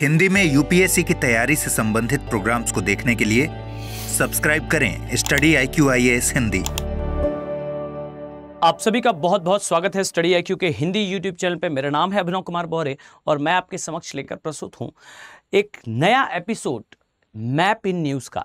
हिंदी में यूपीएससी की तैयारी से संबंधित प्रोग्राम्स को देखने के लिए सब्सक्राइब करें स्टडी IQ IAS हिंदी। आप सभी का बहुत बहुत स्वागत है स्टडी IQ के हिंदी यूट्यूब चैनल पे। मेरा नाम है अभिनव कुमार बौरे और मैं आपके समक्ष लेकर प्रस्तुत हूं एक नया एपिसोड मैप इन न्यूज़ का।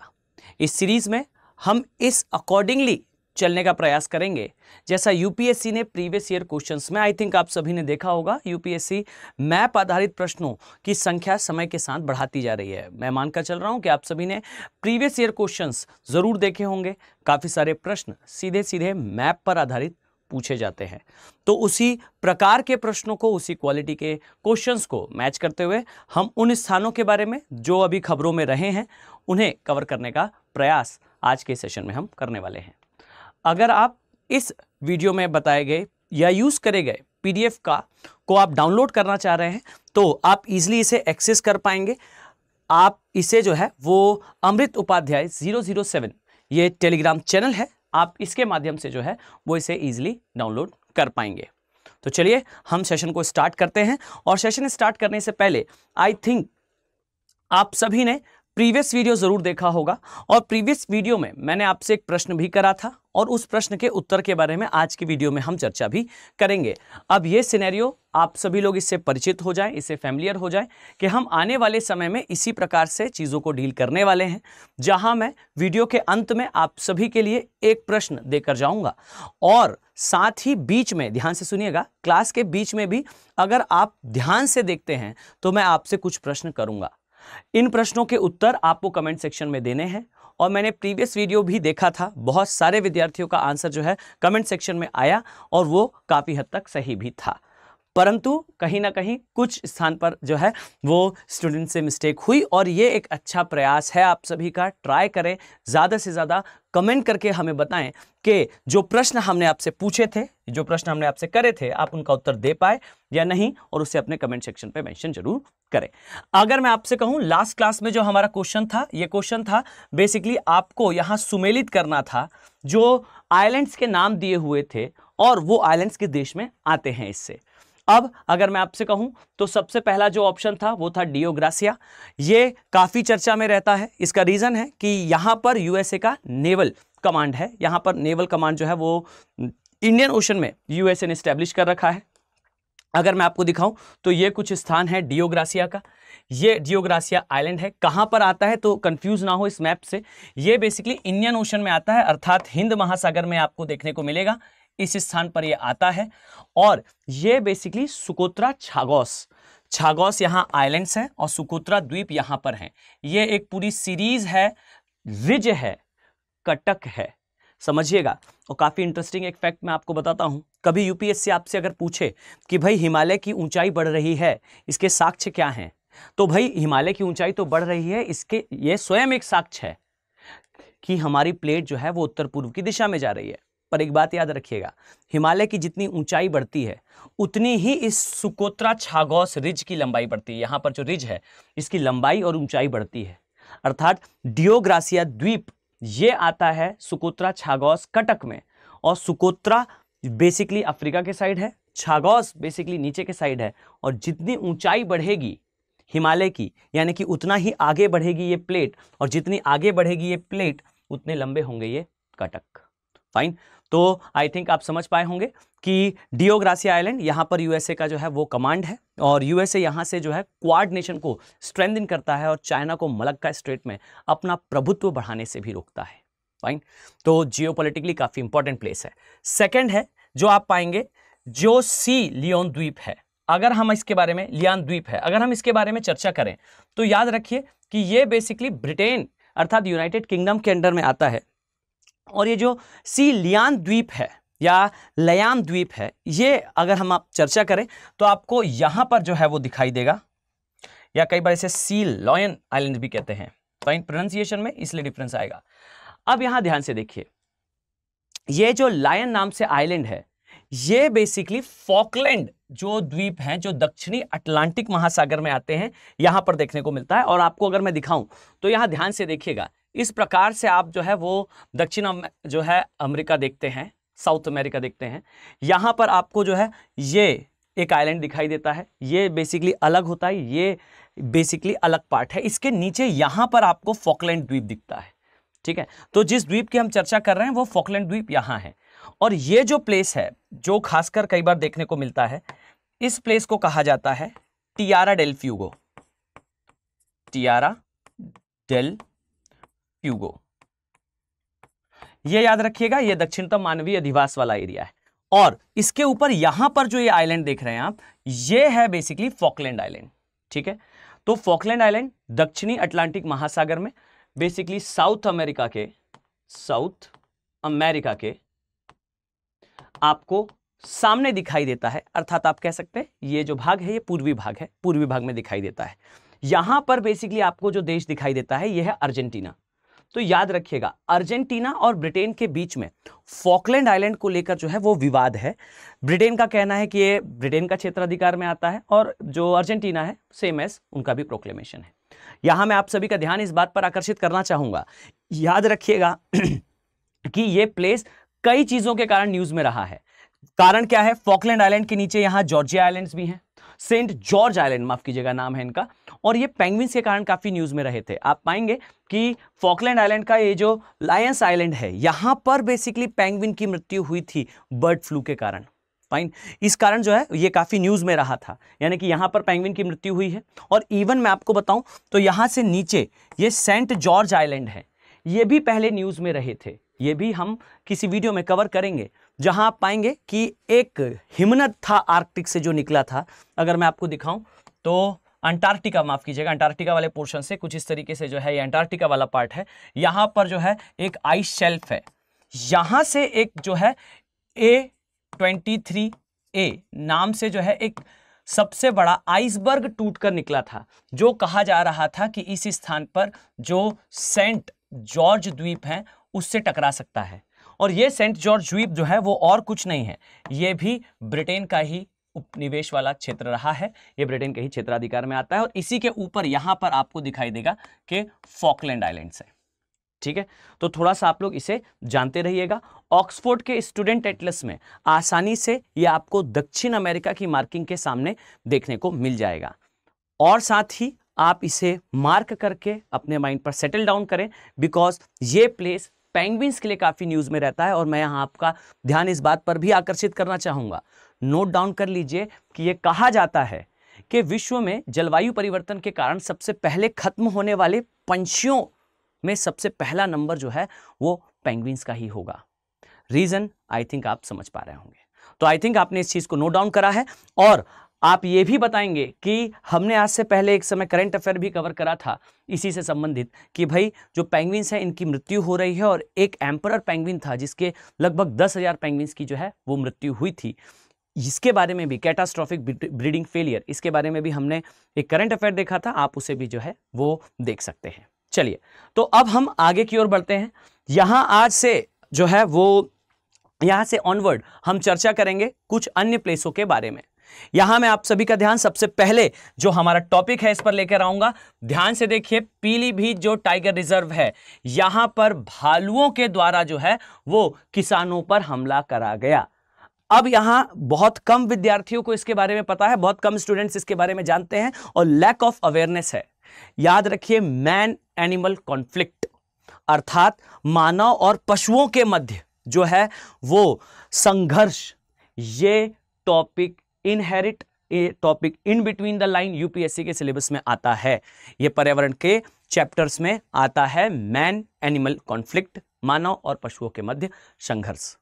इस सीरीज में हम इस अकॉर्डिंगली चलने का प्रयास करेंगे जैसा यूपीएससी ने प्रीवियस ईयर क्वेश्चंस में, आई थिंक आप सभी ने देखा होगा, यूपीएससी मैप आधारित प्रश्नों की संख्या समय के साथ बढ़ाती जा रही है। मैं मानकर चल रहा हूं कि आप सभी ने प्रीवियस ईयर क्वेश्चंस जरूर देखे होंगे। काफ़ी सारे प्रश्न सीधे सीधे मैप पर आधारित पूछे जाते हैं, तो उसी प्रकार के प्रश्नों को, उसी क्वालिटी के क्वेश्चंस को मैच करते हुए हम उन स्थानों के बारे में जो अभी खबरों में रहे हैं उन्हें कवर करने का प्रयास आज के सेशन में हम करने वाले हैं। अगर आप इस वीडियो में बताए गए या यूज़ करे गए PDF को आप डाउनलोड करना चाह रहे हैं तो आप इजीली इसे एक्सेस कर पाएंगे। आप इसे जो है वो अमृत उपाध्याय 007 ये टेलीग्राम चैनल है, आप इसके माध्यम से जो है वो इसे इजीली डाउनलोड कर पाएंगे। तो चलिए हम सेशन को स्टार्ट करते हैं। और सेशन स्टार्ट करने से पहले आई थिंक आप सभी ने प्रीवियस वीडियो जरूर देखा होगा और प्रीवियस वीडियो में मैंने आपसे एक प्रश्न भी करा था और उस प्रश्न के उत्तर के बारे में आज की वीडियो में हम चर्चा भी करेंगे। अब ये सिनेरियो आप सभी लोग इससे परिचित हो जाएं, इससे फैमिलियर हो जाएं कि हम आने वाले समय में इसी प्रकार से चीज़ों को डील करने वाले हैं, जहां मैं वीडियो के अंत में आप सभी के लिए एक प्रश्न देकर जाऊंगा और साथ ही बीच में, ध्यान से सुनिएगा, क्लास के बीच में भी अगर आप ध्यान से देखते हैं तो मैं आपसे कुछ प्रश्न करूंगा। इन प्रश्नों के उत्तर आपको कमेंट सेक्शन में देने हैं और मैंने प्रीवियस वीडियो भी देखा था, बहुत सारे विद्यार्थियों का आंसर जो है कमेंट सेक्शन में आया और वो काफ़ी हद तक सही भी था, परंतु कहीं ना कहीं कुछ स्थान पर जो है वो स्टूडेंट से मिस्टेक हुई और ये एक अच्छा प्रयास है आप सभी का। ट्राई करें, ज़्यादा से ज़्यादा कमेंट करके हमें बताएं कि जो प्रश्न हमने आपसे पूछे थे, जो प्रश्न हमने आपसे करे थे, आप उनका उत्तर दे पाए या नहीं, और उसे अपने कमेंट सेक्शन पे मेंशन जरूर करें। अगर मैं आपसे कहूं, लास्ट क्लास में जो हमारा क्वेश्चन था, ये क्वेश्चन था बेसिकली आपको यहां सुमेलित करना था जो आइलैंड्स के नाम दिए हुए थे और वो आइलैंड्स के देश में आते हैं इससे। अब अगर मैं आपसे कहूं तो सबसे पहला जो ऑप्शन था वो था डियोग्रासिया। ये काफ़ी चर्चा में रहता है। इसका रीज़न है कि यहाँ पर USA का नेवल कमांड है। यहाँ पर नेवल कमांड जो है वो इंडियन ओशन में USA ने स्टैब्लिश कर रखा है। अगर मैं आपको दिखाऊं तो ये कुछ स्थान है डियोग्रासिया का। ये डियोग्रासिया आइलैंड है। कहाँ पर आता है तो कंफ्यूज ना हो इस मैप से, ये बेसिकली इंडियन ओशन में आता है, अर्थात हिंद महासागर में आपको देखने को मिलेगा। इस स्थान पर ये आता है और ये बेसिकली सुकोत्रा छागोस यहाँ आइलैंड्स हैं और सुकोत्रा द्वीप यहाँ पर हैं। ये एक पूरी सीरीज है, रिज है, कटक है, समझिएगा। और काफ़ी इंटरेस्टिंग एक फैक्ट मैं आपको बताता हूँ। कभी यूपीएससी आपसे अगर पूछे कि भाई हिमालय की ऊंचाई बढ़ रही है, इसके साक्ष्य क्या हैं, तो भाई हिमालय की ऊंचाई तो बढ़ रही है, इसके ये स्वयं एक साक्ष्य है कि हमारी प्लेट जो है वो उत्तर पूर्व की दिशा में जा रही है। पर एक बात याद रखिएगा, हिमालय की जितनी ऊंचाई बढ़ती है उतनी ही इस सुकोत्रा छागोस रिज की लंबाई बढ़ती है। यहाँ पर जो रिज है इसकी लंबाई और ऊंचाई बढ़ती है, अर्थात डियोग्रासिया द्वीप ये आता है सुकोत्रा छागोस कटक में। और सुकोत्रा बेसिकली अफ्रीका के साइड है, छागोस बेसिकली नीचे के साइड है। और जितनी ऊंचाई बढ़ेगी हिमालय की, यानी कि उतना ही आगे बढ़ेगी ये प्लेट, और जितनी आगे बढ़ेगी ये प्लेट उतने लंबे होंगे ये कटक। फाइन, तो आई थिंक आप समझ पाए होंगे कि डियोग्रासिया आइलैंड यहाँ पर USA का जो है वो कमांड है और USA यहाँ से जो है क्वाड नेशन को स्ट्रेंथन करता है और चाइना को मलक्का स्ट्रेट में अपना प्रभुत्व बढ़ाने से भी रोकता है। फाइन, तो जियोपॉलिटिकली काफ़ी इंपॉर्टेंट प्लेस है। सेकेंड है जो आप पाएंगे जो सी लियोन द्वीप है। अगर हम इसके बारे में, लियान द्वीप है, अगर हम इसके बारे में चर्चा करें तो याद रखिए कि ये बेसिकली ब्रिटेन अर्थात यूनाइटेड किंगडम के अंडर में आता है। और ये जो सी लियान द्वीप है या लयान द्वीप है, ये अगर हम आप चर्चा करें तो आपको यहाँ पर जो है वो दिखाई देगा, या कई बार इसे सी लॉयन आइलैंड भी कहते हैं। तो इन प्रोनाउंसिएशन में इसलिए डिफरेंस आएगा। अब यहाँ ध्यान से देखिए, ये जो लायन नाम से आइलैंड है ये बेसिकली फॉकलैंड जो द्वीप हैं जो दक्षिणी अटलांटिक महासागर में आते हैं, यहाँ पर देखने को मिलता है। और आपको अगर मैं दिखाऊं तो यहाँ ध्यान से देखिएगा, इस प्रकार से आप जो है वो दक्षिण जो है अमेरिका देखते हैं, साउथ अमेरिका देखते हैं। यहाँ पर आपको जो है ये एक आइलैंड दिखाई देता है, ये बेसिकली अलग होता है, ये बेसिकली अलग पार्ट है। इसके नीचे यहां पर आपको फॉकलैंड द्वीप दिखता है, ठीक है। तो जिस द्वीप की हम चर्चा कर रहे हैं वो फॉकलैंड द्वीप यहां है। और ये जो प्लेस है, जो खासकर कई बार देखने को मिलता है, इस प्लेस को कहा जाता है Tierra del Fuego. Tierra del Fuego, ये याद रखिएगा, ये दक्षिणतम मानवीय अधिवास वाला एरिया है। और इसके ऊपर यहां पर जो ये आइलैंड देख रहे हैं आप, ये है बेसिकली फॉकलैंड आइलैंड, ठीक है। तो फॉकलैंड आइलैंड दक्षिणी अटलांटिक महासागर में बेसिकली साउथ अमेरिका के आपको सामने दिखाई देता है, अर्थात आप कह सकते हैं ये जो भाग है ये पूर्वी भाग है, पूर्वी भाग में दिखाई देता है। यहां पर बेसिकली आपको जो देश दिखाई देता है ये है अर्जेंटीना। तो याद रखिएगा, अर्जेंटीना और ब्रिटेन के बीच में फॉकलैंड आइलैंड को लेकर जो है वो विवाद है। ब्रिटेन का कहना है कि ये ब्रिटेन का क्षेत्राधिकार में आता है, और जो अर्जेंटीना है सेम एज उनका भी प्रोक्लेमेशन है। यहां मैं आप सभी का ध्यान इस बात पर आकर्षित करना चाहूंगा, याद रखिएगा कि ये प्लेस कई चीजों के कारण न्यूज में रहा है। कारण क्या है? फॉकलैंड आइलैंड के नीचे यहां जॉर्जिया आइलैंड्स भी हैं, सेंट जॉर्ज आइलैंड, माफ कीजिएगा नाम है इनका, और ये पेंगुइन्स के कारण काफी न्यूज में रहे थे। आप पाएंगे कि फॉकलैंड आइलैंड का ये जो लायंस आइलैंड है, यहां पर बेसिकली पेंगुइन की मृत्यु हुई थी बर्ड फ्लू के कारण। फाइन, इस कारण जो है ये काफी न्यूज में रहा था, यानी कि यहां पर पेंगुइन की मृत्यु हुई है। और इवन मैं आपको बताऊं तो यहां से नीचे ये सेंट जॉर्ज आइलैंड है, ये भी पहले न्यूज में रहे थे। ये भी हम किसी वीडियो में कवर करेंगे, जहां आप पाएंगे कि एक हिमनद था आर्कटिक से जो निकला था। अगर मैं आपको दिखाऊं तो अंटार्कटिका, माफ कीजिएगा, अंटार्कटिका वाले पोर्शन से कुछ इस तरीके से जो है ये अंटार्कटिका वाला पार्ट है। यहां पर जो है एक आइस शेल्फ है, यहां से एक जो है A23A नाम से जो है एक सबसे बड़ा आइसबर्ग टूटकर निकला था, जो कहा जा रहा था कि इस स्थान पर जो सेंट जॉर्ज द्वीप है उससे टकरा सकता है। और ये सेंट जॉर्ज द्वीप जो है वो और कुछ नहीं है, ये भी ब्रिटेन का ही उपनिवेश वाला क्षेत्र रहा है, ये ब्रिटेन के ही क्षेत्राधिकार में आता है। और इसी के ऊपर यहां पर आपको दिखाई देगा कि फॉकलैंड आइलैंड्स है, ठीक है। तो थोड़ा सा आप लोग इसे जानते रहिएगा। ऑक्सफोर्ड के स्टूडेंट एटलस में आसानी से ये आपको दक्षिण अमेरिका की मार्किंग के सामने देखने को मिल जाएगा। और साथ ही आप इसे मार्क करके अपने माइंड पर सेटल डाउन करें, बिकॉज ये प्लेस पेंगुइन्स के लिए काफी न्यूज में रहता है। और मैं यहां आपका ध्यान इस बात पर भी आकर्षित करना चाहूंगा, नोट डाउन कर लीजिए कि यह कहा जाता है कि विश्व में जलवायु परिवर्तन के कारण सबसे पहले खत्म होने वाले पंछियों में सबसे पहला नंबर जो है वो पेंगुइन्स का ही होगा। रीजन आई थिंक आप समझ पा रहे होंगे। तो आई थिंक आपने इस चीज को नोट डाउन करा है। और आप ये भी बताएंगे कि हमने आज से पहले एक समय करंट अफेयर भी कवर करा था इसी से संबंधित, कि भाई जो पेंगुइन्स है इनकी मृत्यु हो रही है, और एक एम्परर पेंगुइन था जिसके लगभग 10,000 पेंगुइन्स की जो है वो मृत्यु हुई थी। इसके बारे में भी, कैटास्ट्रॉफिक ब्रीडिंग फेलियर, इसके बारे में भी हमने एक करंट अफेयर देखा था, आप उसे भी जो है वो देख सकते हैं। चलिए, तो अब हम आगे की ओर बढ़ते हैं। यहां आज से जो है वो, यहां से ऑनवर्ड हम चर्चा करेंगे कुछ अन्य प्लेसों के बारे में। यहां मैं आप सभी का ध्यान सबसे पहले जो हमारा टॉपिक है इस पर लेकर आऊंगा। ध्यान से देखिए, पीलीभीत जो टाइगर रिजर्व है, यहां पर भालुओं के द्वारा जो है वो किसानों पर हमला करा गया। अब यहां बहुत कम विद्यार्थियों को इसके बारे में पता है, बहुत कम स्टूडेंट्स इसके बारे में जानते हैं, और लैक ऑफ अवेयरनेस है। याद रखिए, मैन एनिमल कॉन्फ्लिक्ट, अर्थात मानव और पशुओं के मध्य जो है वो संघर्ष, ये topic inherit, topic in between the line UPSC के सिलेबस में आता है। ये पर्यावरण के चैप्टर्स में आता है, मैन एनिमल कॉन्फ्लिक्ट, मानव और पशुओं के मध्य संघर्ष।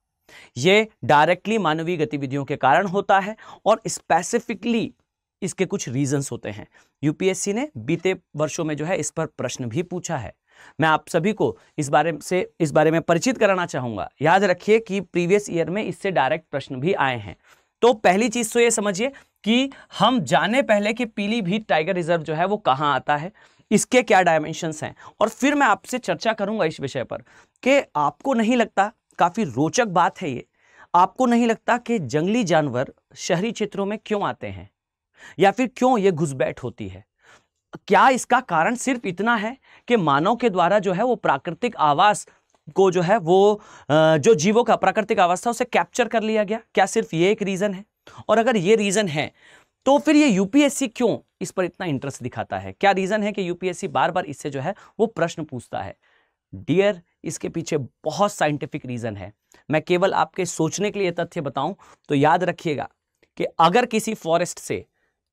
ये डायरेक्टली मानवीय गतिविधियों के कारण होता है, और स्पेसिफिकली इसके कुछ रीजंस होते हैं। यूपीएससी ने बीते वर्षों में जो है इस पर प्रश्न भी पूछा है। मैं आप सभी को इस बारे में परिचित कराना चाहूंगा। याद रखिए कि प्रीवियस ईयर में इससे डायरेक्ट प्रश्न भी आए हैं। तो पहली चीज तो ये समझिए कि हम जाने पहले कि पीलीभीत टाइगर रिजर्व जो है वो कहां आता है, इसके क्या डायमेंशंस हैं, और फिर मैं आपसे चर्चा करूंगा इस विषय पर कि आपको नहीं लगता, काफी रोचक बात है ये, आपको नहीं लगता कि जंगली जानवर शहरी क्षेत्रों में क्यों आते हैं, या फिर क्यों ये घुसपैठ होती है? क्या इसका कारण सिर्फ इतना है कि मानव के द्वारा जो है वो प्राकृतिक आवास को जो है वो जो जीवों का प्राकृतिक आवास था उसे कैप्चर कर लिया गया? क्या सिर्फ ये एक रीजन है? और अगर ये रीजन है तो फिर ये यूपीएससी क्यों इस पर इतना इंटरेस्ट दिखाता है? क्या रीजन है कि यूपीएससी बार बार इससे जो है वो प्रश्न पूछता है? डियर, इसके पीछे बहुत साइंटिफिक रीजन है। मैं केवल आपके सोचने के लिए तथ्य बताऊं तो याद रखिएगा कि अगर किसी फॉरेस्ट से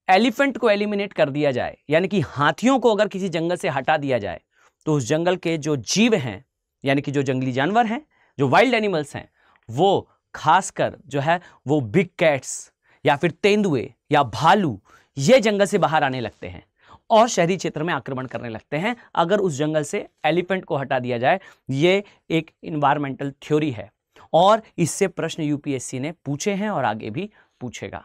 एलिफेंट को एलिमिनेट कर दिया जाए, यानी कि हाथियों को अगर किसी जंगल से हटा दिया जाए, तो उस जंगल के जो जीव हैं, यानी कि जो जंगली जानवर हैं, जो वाइल्ड एनिमल्स हैं, वो खासकर जो है वो बिग कैट्स या फिर तेंदुए या भालू ये जंगल से बाहर आने लगते हैं और शहरी क्षेत्र में आक्रमण करने लगते हैं अगर उस जंगल से एलिफेंट को हटा दिया जाए। ये एक इन्वायरमेंटल थ्योरी है और इससे प्रश्न यूपीएससी ने पूछे हैं और आगे भी पूछेगा।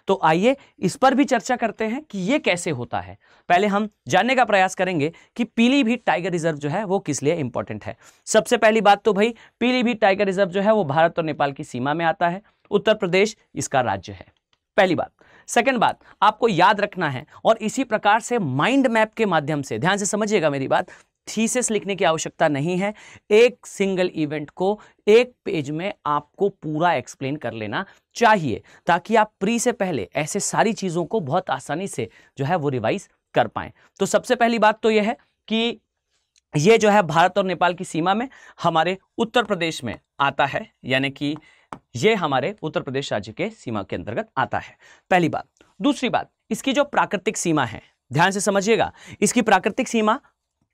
तो आइए इस पर भी चर्चा करते हैं कि ये कैसे होता है। पहले हम जानने का प्रयास करेंगे कि पीलीभीत टाइगर रिजर्व जो है वो किस लिए इंपॉर्टेंट है। सबसे पहली बात तो भाई, पीलीभीत टाइगर रिजर्व जो है वो भारत और नेपाल की सीमा में आता है। उत्तर प्रदेश इसका राज्य है, पहली बात। सेकंड बात, आपको याद रखना है और इसी प्रकार से माइंड मैप के माध्यम से, ध्यान से समझिएगा मेरी बात, थीसिस लिखने की आवश्यकता नहीं है। एक सिंगल इवेंट को एक पेज में आपको पूरा एक्सप्लेन कर लेना चाहिए ताकि आप प्री से पहले ऐसे सारी चीजों को बहुत आसानी से जो है वो रिवाइज कर पाएं। तो सबसे पहली बात तो यह है कि ये जो है भारत और नेपाल की सीमा में हमारे उत्तर प्रदेश में आता है, यानी कि ये हमारे उत्तर प्रदेश राज्य के सीमा के अंतर्गत आता है, पहली बात। दूसरी बात, इसकी जो प्राकृतिक सीमा है, ध्यान से समझिएगा, इसकी प्राकृतिक सीमा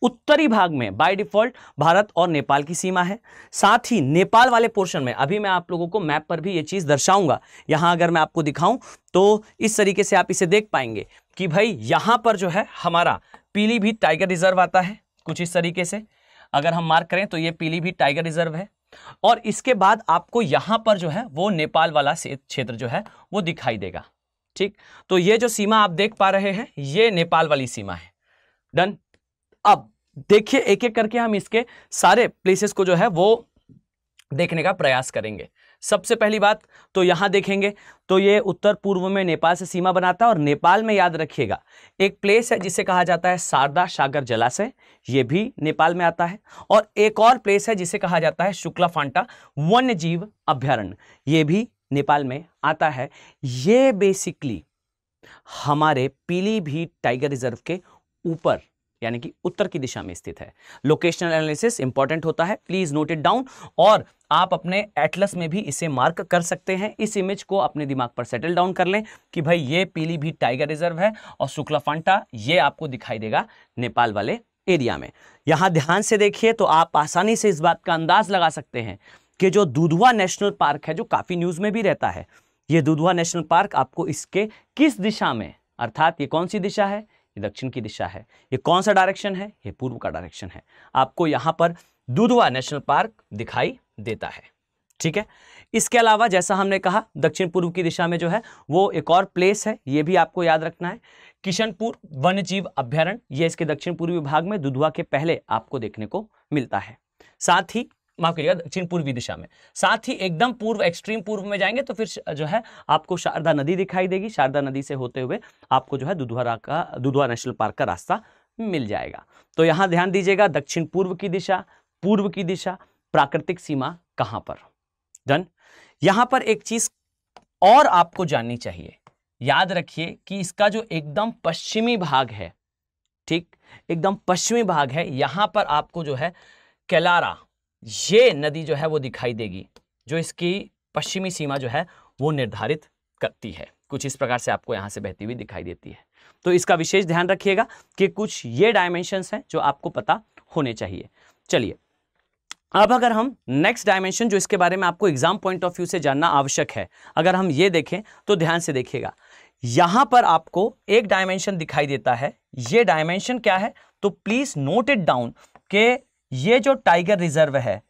उत्तरी भाग में बाय डिफॉल्ट भारत और नेपाल की सीमा है। साथ ही नेपाल वाले पोर्शन में, अभी मैं आप लोगों को मैप पर भी ये चीज दर्शाऊंगा, यहां अगर मैं आपको दिखाऊं तो इस तरीके से आप इसे देख पाएंगे कि भाई यहां पर जो है हमारा पीलीभीत टाइगर रिजर्व आता है। कुछ इस तरीके से अगर हम मार्क करें तो ये पीलीभीत टाइगर रिजर्व है और इसके बाद आपको यहां पर जो है वो नेपाल वाला क्षेत्र जो है वो दिखाई देगा। ठीक, तो ये जो सीमा आप देख पा रहे हैं ये नेपाल वाली सीमा है। डन। अब देखिए एक एक करके हम इसके सारे प्लेसेस को जो है वो देखने का प्रयास करेंगे। सबसे पहली बात तो यहां देखेंगे तो ये उत्तर पूर्व में नेपाल से सीमा बनाता है और नेपाल में याद रखिएगा एक प्लेस है जिसे कहा जाता है शारदा सागर जलाशय, ये भी नेपाल में आता है। और एक और प्लेस है जिसे कहा जाता है शुक्ला फांटा वन्य जीव अभ्यारण्य, ये भी नेपाल में आता है। ये बेसिकली हमारे पीलीभीत टाइगर रिजर्व के ऊपर यानी कि उत्तर की दिशा में स्थित है। लोकेशनल एनालिसिस इंपॉर्टेंट होता है, प्लीज नोट इट डाउन और आप अपने एटलस में भी इसे मार्क कर सकते हैं। इस इमेज को अपने दिमाग पर सेटल डाउन कर लें कि भाई ये पीलीभीत टाइगर रिजर्व है और शुक्ला फांटा ये आपको दिखाई देगा नेपाल वाले एरिया में। यहां ध्यान से देखिए तो आप आसानी से इस बात का अंदाज लगा सकते हैं कि जो दुधवा नेशनल पार्क है, जो काफी न्यूज में भी रहता है, ये दुधवा नेशनल पार्क आपको इसके किस दिशा में, अर्थात ये कौन सी दिशा है, ये दक्षिण की दिशा है। ये कौन सा डायरेक्शन है, ये पूर्व का डायरेक्शन है। आपको यहां पर दुधवा नेशनल पार्क दिखाई देता है। ठीक है, इसके अलावा जैसा हमने कहा दक्षिण पूर्व की दिशा में जो है वो एक और प्लेस है, ये भी आपको याद रखना है, किशनपुर वन्य जीव अभ्यारण्य, ये इसके दक्षिण पूर्वी भाग में दुधवा के पहले आपको देखने को मिलता है। साथ ही माफ करिएगा दक्षिण पूर्वी दिशा में, साथ ही एकदम पूर्व एक्सट्रीम पूर्व में जाएंगे तो फिर जो है आपको शारदा नदी दिखाई देगी। शारदा नदी से होते हुए आपको जो है दुधवा नेशनल पार्क का रास्ता मिल जाएगा। तो यहां ध्यान दीजिएगा दक्षिण पूर्व की दिशा, पूर्व की दिशा, प्राकृतिक सीमा कहां पर। डन। यहां पर एक चीज और आपको जाननी चाहिए, याद रखिए कि इसका जो एकदम पश्चिमी भाग है, ठीक एकदम पश्चिमी भाग है, यहां पर आपको जो है केलारा ये नदी जो है वो दिखाई देगी, जो इसकी पश्चिमी सीमा जो है वो निर्धारित करती है। कुछ इस प्रकार से आपको यहां से बहती हुई दिखाई देती है। तो इसका विशेष ध्यान रखिएगा कि कुछ ये डायमेंशंस हैं जो आपको पता होने चाहिए। चलिए अब अगर हम नेक्स्ट डायमेंशन जो इसके बारे में आपको एग्जाम पॉइंट ऑफ व्यू से जानना आवश्यक है, अगर हम ये देखें तो ध्यान से देखिएगा, यहां पर आपको एक डायमेंशन दिखाई देता है। ये डायमेंशन क्या है तो प्लीज नोट इट डाउन कि ये जो टाइगर रिजर्व है,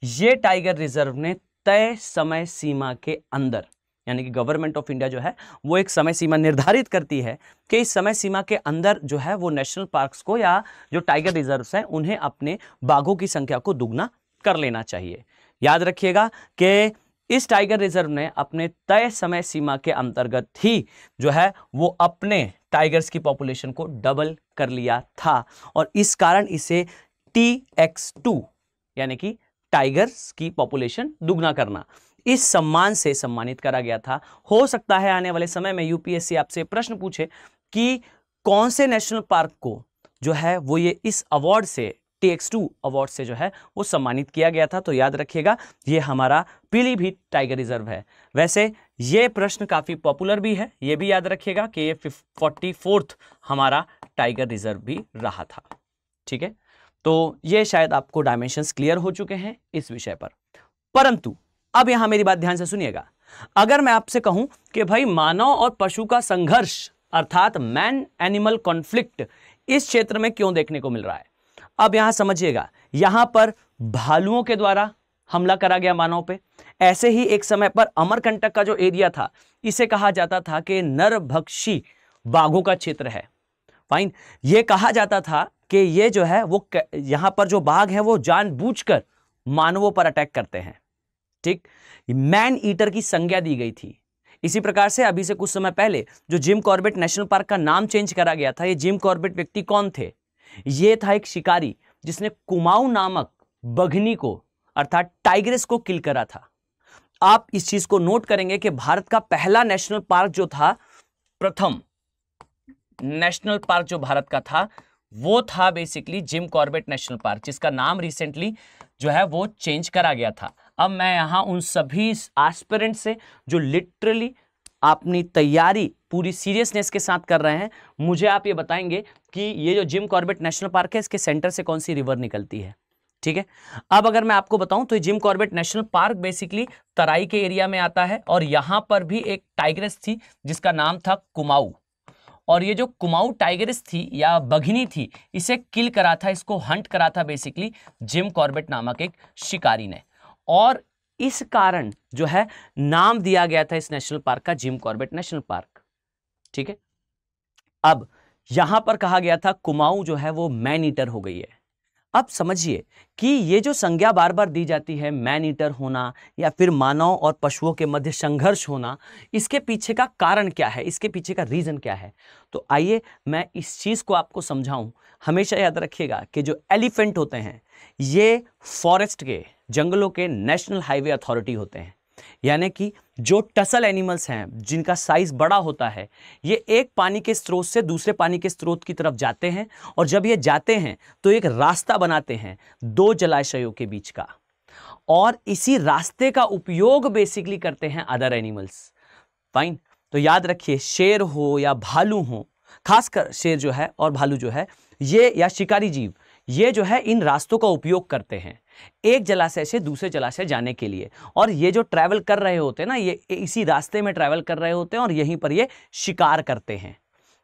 ये टाइगर रिजर्व ने तय समय सीमा के अंदर, यानी कि गवर्नमेंट ऑफ इंडिया जो है वो एक समय सीमा निर्धारित करती है कि इस समय सीमा के अंदर जो है वो नेशनल पार्क्स को या जो टाइगर रिजर्व्स हैं उन्हें अपने बाघों की संख्या को दुगना कर लेना चाहिए। याद रखिएगा कि इस टाइगर रिजर्व ने अपने तय समय सीमा के अंतर्गत ही जो है वो अपने टाइगर्स की पॉपुलेशन को डबल कर लिया था और इस कारण इसे TX2 यानी कि टाइगर्स की पॉपुलेशन दुगना करना, इस सम्मान से सम्मानित करा गया था। हो सकता है आने वाले समय में यूपीएससी आपसे प्रश्न पूछे कि कौन से नेशनल पार्क को जो है वो ये इस अवार्ड से, TX2 अवार्ड से जो है वो सम्मानित किया गया था। तो याद रखिएगा ये हमारा पीलीभीत टाइगर रिजर्व है। वैसे ये प्रश्न काफी पॉपुलर भी है, ये भी याद रखिएगा कि ये 44th हमारा टाइगर रिजर्व भी रहा था। ठीक है, तो ये शायद आपको डायमेंशंस क्लियर हो चुके हैं इस विषय पर। परंतु अब यहां मेरी बात ध्यान से सुनिएगा, अगर मैं आपसे कहूं कि भाई मानव और पशु का संघर्ष अर्थात मैन एनिमल कॉन्फ्लिक्ट इस क्षेत्र में क्यों देखने को मिल रहा है, अब यहां समझिएगा, यहां पर भालुओं के द्वारा हमला करा गया मानव पे। ऐसे ही एक समय पर अमरकंटक का जो एरिया था इसे कहा जाता था कि नरभक्षी बाघों का क्षेत्र है। फाइन, ये कहा जाता था कि ये जो है वो यहां पर जो बाघ है वो जानबूझकर मानवों पर अटैक करते हैं। ठीक, मैन ईटर की संज्ञा दी गई थी। इसी प्रकार से अभी से कुछ समय पहले जो जिम कॉर्बेट नेशनल पार्क का नाम चेंज करा गया था, ये जिम कॉर्बेट व्यक्ति कौन थे? ये था एक शिकारी जिसने कुमाऊं नामक बघनी को अर्थात टाइग्रेस को किल करा था। आप इस चीज को नोट करेंगे कि भारत का पहला नेशनल पार्क जो था, प्रथम नेशनल पार्क जो भारत का था वो था basically gym Corbett National park, जिसका नाम रिसेंटली जो है वो चेंज करा गया था। अब मैं यहां उन सभी एस्पिरेंट से जो लिटरली अपनी तैयारी पूरी सीरियसनेस के साथ कर रहे हैं, मुझे आप ये बताएंगे कि ये जो जिम कॉर्बेट नेशनल पार्क है इसके सेंटर से कौन सी रिवर निकलती है। ठीक है, अब अगर मैं आपको बताऊं तो Jim Corbett National Park basically Terai के एरिया में आता है और यहां पर भी एक टाइग्रेस थी जिसका नाम था कुमाऊं, और ये जो कुमाऊं टाइग्रेस थी या बघनी थी इसे किल करा था, इसको हंट करा था बेसिकली जिम कॉर्बेट नामक एक शिकारी ने, और इस कारण जो है नाम दिया गया था इस नेशनल पार्क का जिम कॉर्बेट नेशनल पार्क। ठीक है, अब यहां पर कहा गया था कुमाऊं जो है वो मैन ईटर हो गई है। अब समझिए कि ये जो संज्ञा बार बार दी जाती है मैन ईटर होना या फिर मानव और पशुओं के मध्य संघर्ष होना, इसके पीछे का कारण क्या है, इसके पीछे का रीजन क्या है? तो आइए मैं इस चीज को आपको समझाऊं। हमेशा याद रखिएगा कि जो एलिफेंट होते हैं ये फॉरेस्ट के, जंगलों के नेशनल हाईवे अथॉरिटी होते हैं, यानी कि जो टसल एनिमल्स हैं जिनका साइज बड़ा होता है, ये एक पानी के स्रोत से दूसरे पानी के स्रोत की तरफ जाते हैं, और जब ये जाते हैं तो एक रास्ता बनाते हैं दो जलाशयों के बीच का, और इसी रास्ते का उपयोग बेसिकली करते हैं अदर एनिमल्स। फाइन, तो याद रखिए शेर हो या भालू हो, खासकर शेर जो है और भालू जो है ये या शिकारी जीव, ये जो है इन रास्तों का उपयोग करते हैं एक जलाशय से दूसरे जलाशय जाने के लिए, और ये जो ट्रैवल कर रहे होते हैं ना, ये इसी रास्ते में ट्रैवल कर रहे होते हैं और यहीं पर ये शिकार करते हैं।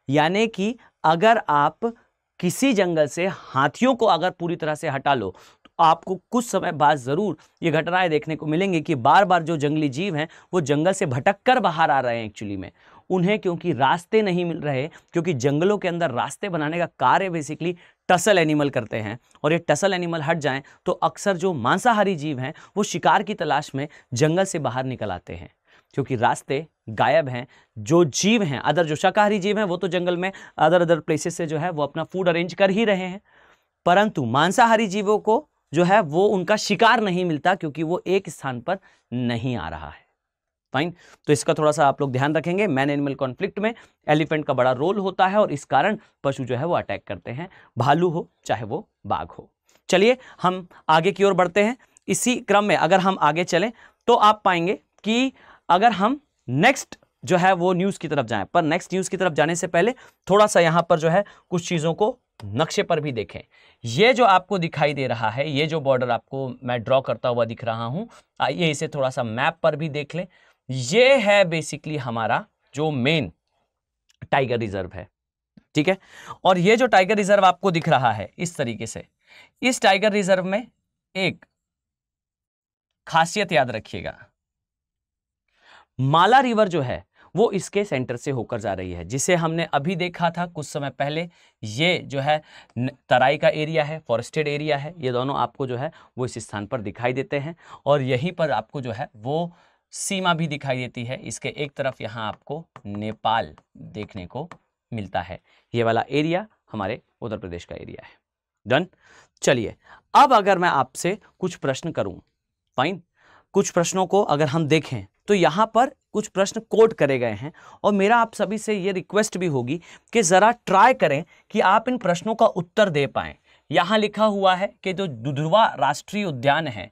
यानी कि अगर आप किसी जंगल से हाथियों को अगर पूरी तरह से हटा लो तो आपको कुछ समय बाद जरूर ये घटनाएं देखने को मिलेंगी कि बार बार जो जंगली जीव हैं वो जंगल से भटक कर बाहर आ रहे हैं एक्चुअली में, उन्हें क्योंकि रास्ते नहीं मिल रहे, क्योंकि जंगलों के अंदर रास्ते बनाने का कार्य बेसिकली टसल एनिमल करते हैं, और ये टसल एनिमल हट जाएं तो अक्सर जो मांसाहारी जीव हैं वो शिकार की तलाश में जंगल से बाहर निकल आते हैं, क्योंकि रास्ते गायब हैं। जो जीव हैं अदर, जो शाकाहारी जीव हैं वो तो जंगल में अदर प्लेसेस से जो है वो अपना फूड अरेंज कर ही रहे हैं, परंतु मांसाहारी जीवों को जो है वो उनका शिकार नहीं मिलता क्योंकि वो एक स्थान पर नहीं आ रहा है। फाइन, तो इसका थोड़ा सा आप लोग ध्यान रखेंगे। मैन एनिमल कॉन्फ्लिक्ट में एलिफेंट का बड़ा रोल होता है और इस कारण पशु जो है वो अटैक करते हैं, भालू हो चाहे वो बाघ हो। चलिए हम आगे की ओर बढ़ते हैं। इसी क्रम में अगर हम आगे चलें तो आप पाएंगे कि अगर हम नेक्स्ट जो है वो न्यूज की तरफ जाएं, पर नेक्स्ट न्यूज की तरफ जाने से पहले थोड़ा सा यहां पर जो है कुछ चीजों को नक्शे पर भी देखें। ये जो आपको दिखाई दे रहा है, ये जो बॉर्डर आपको मैं ड्रॉ करता हुआ दिख रहा हूं, आइए इसे थोड़ा सा मैप पर भी देख लें। ये है बेसिकली हमारा जो मेन टाइगर रिजर्व है, ठीक है। और ये जो टाइगर रिजर्व आपको दिख रहा है इस तरीके से, इस टाइगर रिजर्व में एक खासियत याद रखिएगा, माला रिवर जो है वो इसके सेंटर से होकर जा रही है, जिसे हमने अभी देखा था कुछ समय पहले। ये जो है तराई का एरिया है, फॉरेस्टेड एरिया है, ये दोनों आपको जो है वो इस स्थान पर दिखाई देते हैं, और यहीं पर आपको जो है वो सीमा भी दिखाई देती है। इसके एक तरफ यहाँ आपको नेपाल देखने को मिलता है। ये वाला एरिया हमारे उत्तर प्रदेश का एरिया है। डन। चलिए अब अगर मैं आपसे कुछ प्रश्न करूं, फाइन, कुछ प्रश्नों को अगर हम देखें तो यहाँ पर कुछ प्रश्न कोट करे गए हैं और मेरा आप सभी से ये रिक्वेस्ट भी होगी कि ज़रा ट्राई करें कि आप इन प्रश्नों का उत्तर दे पाएं। यहाँ लिखा हुआ है कि जो दुधवा राष्ट्रीय उद्यान है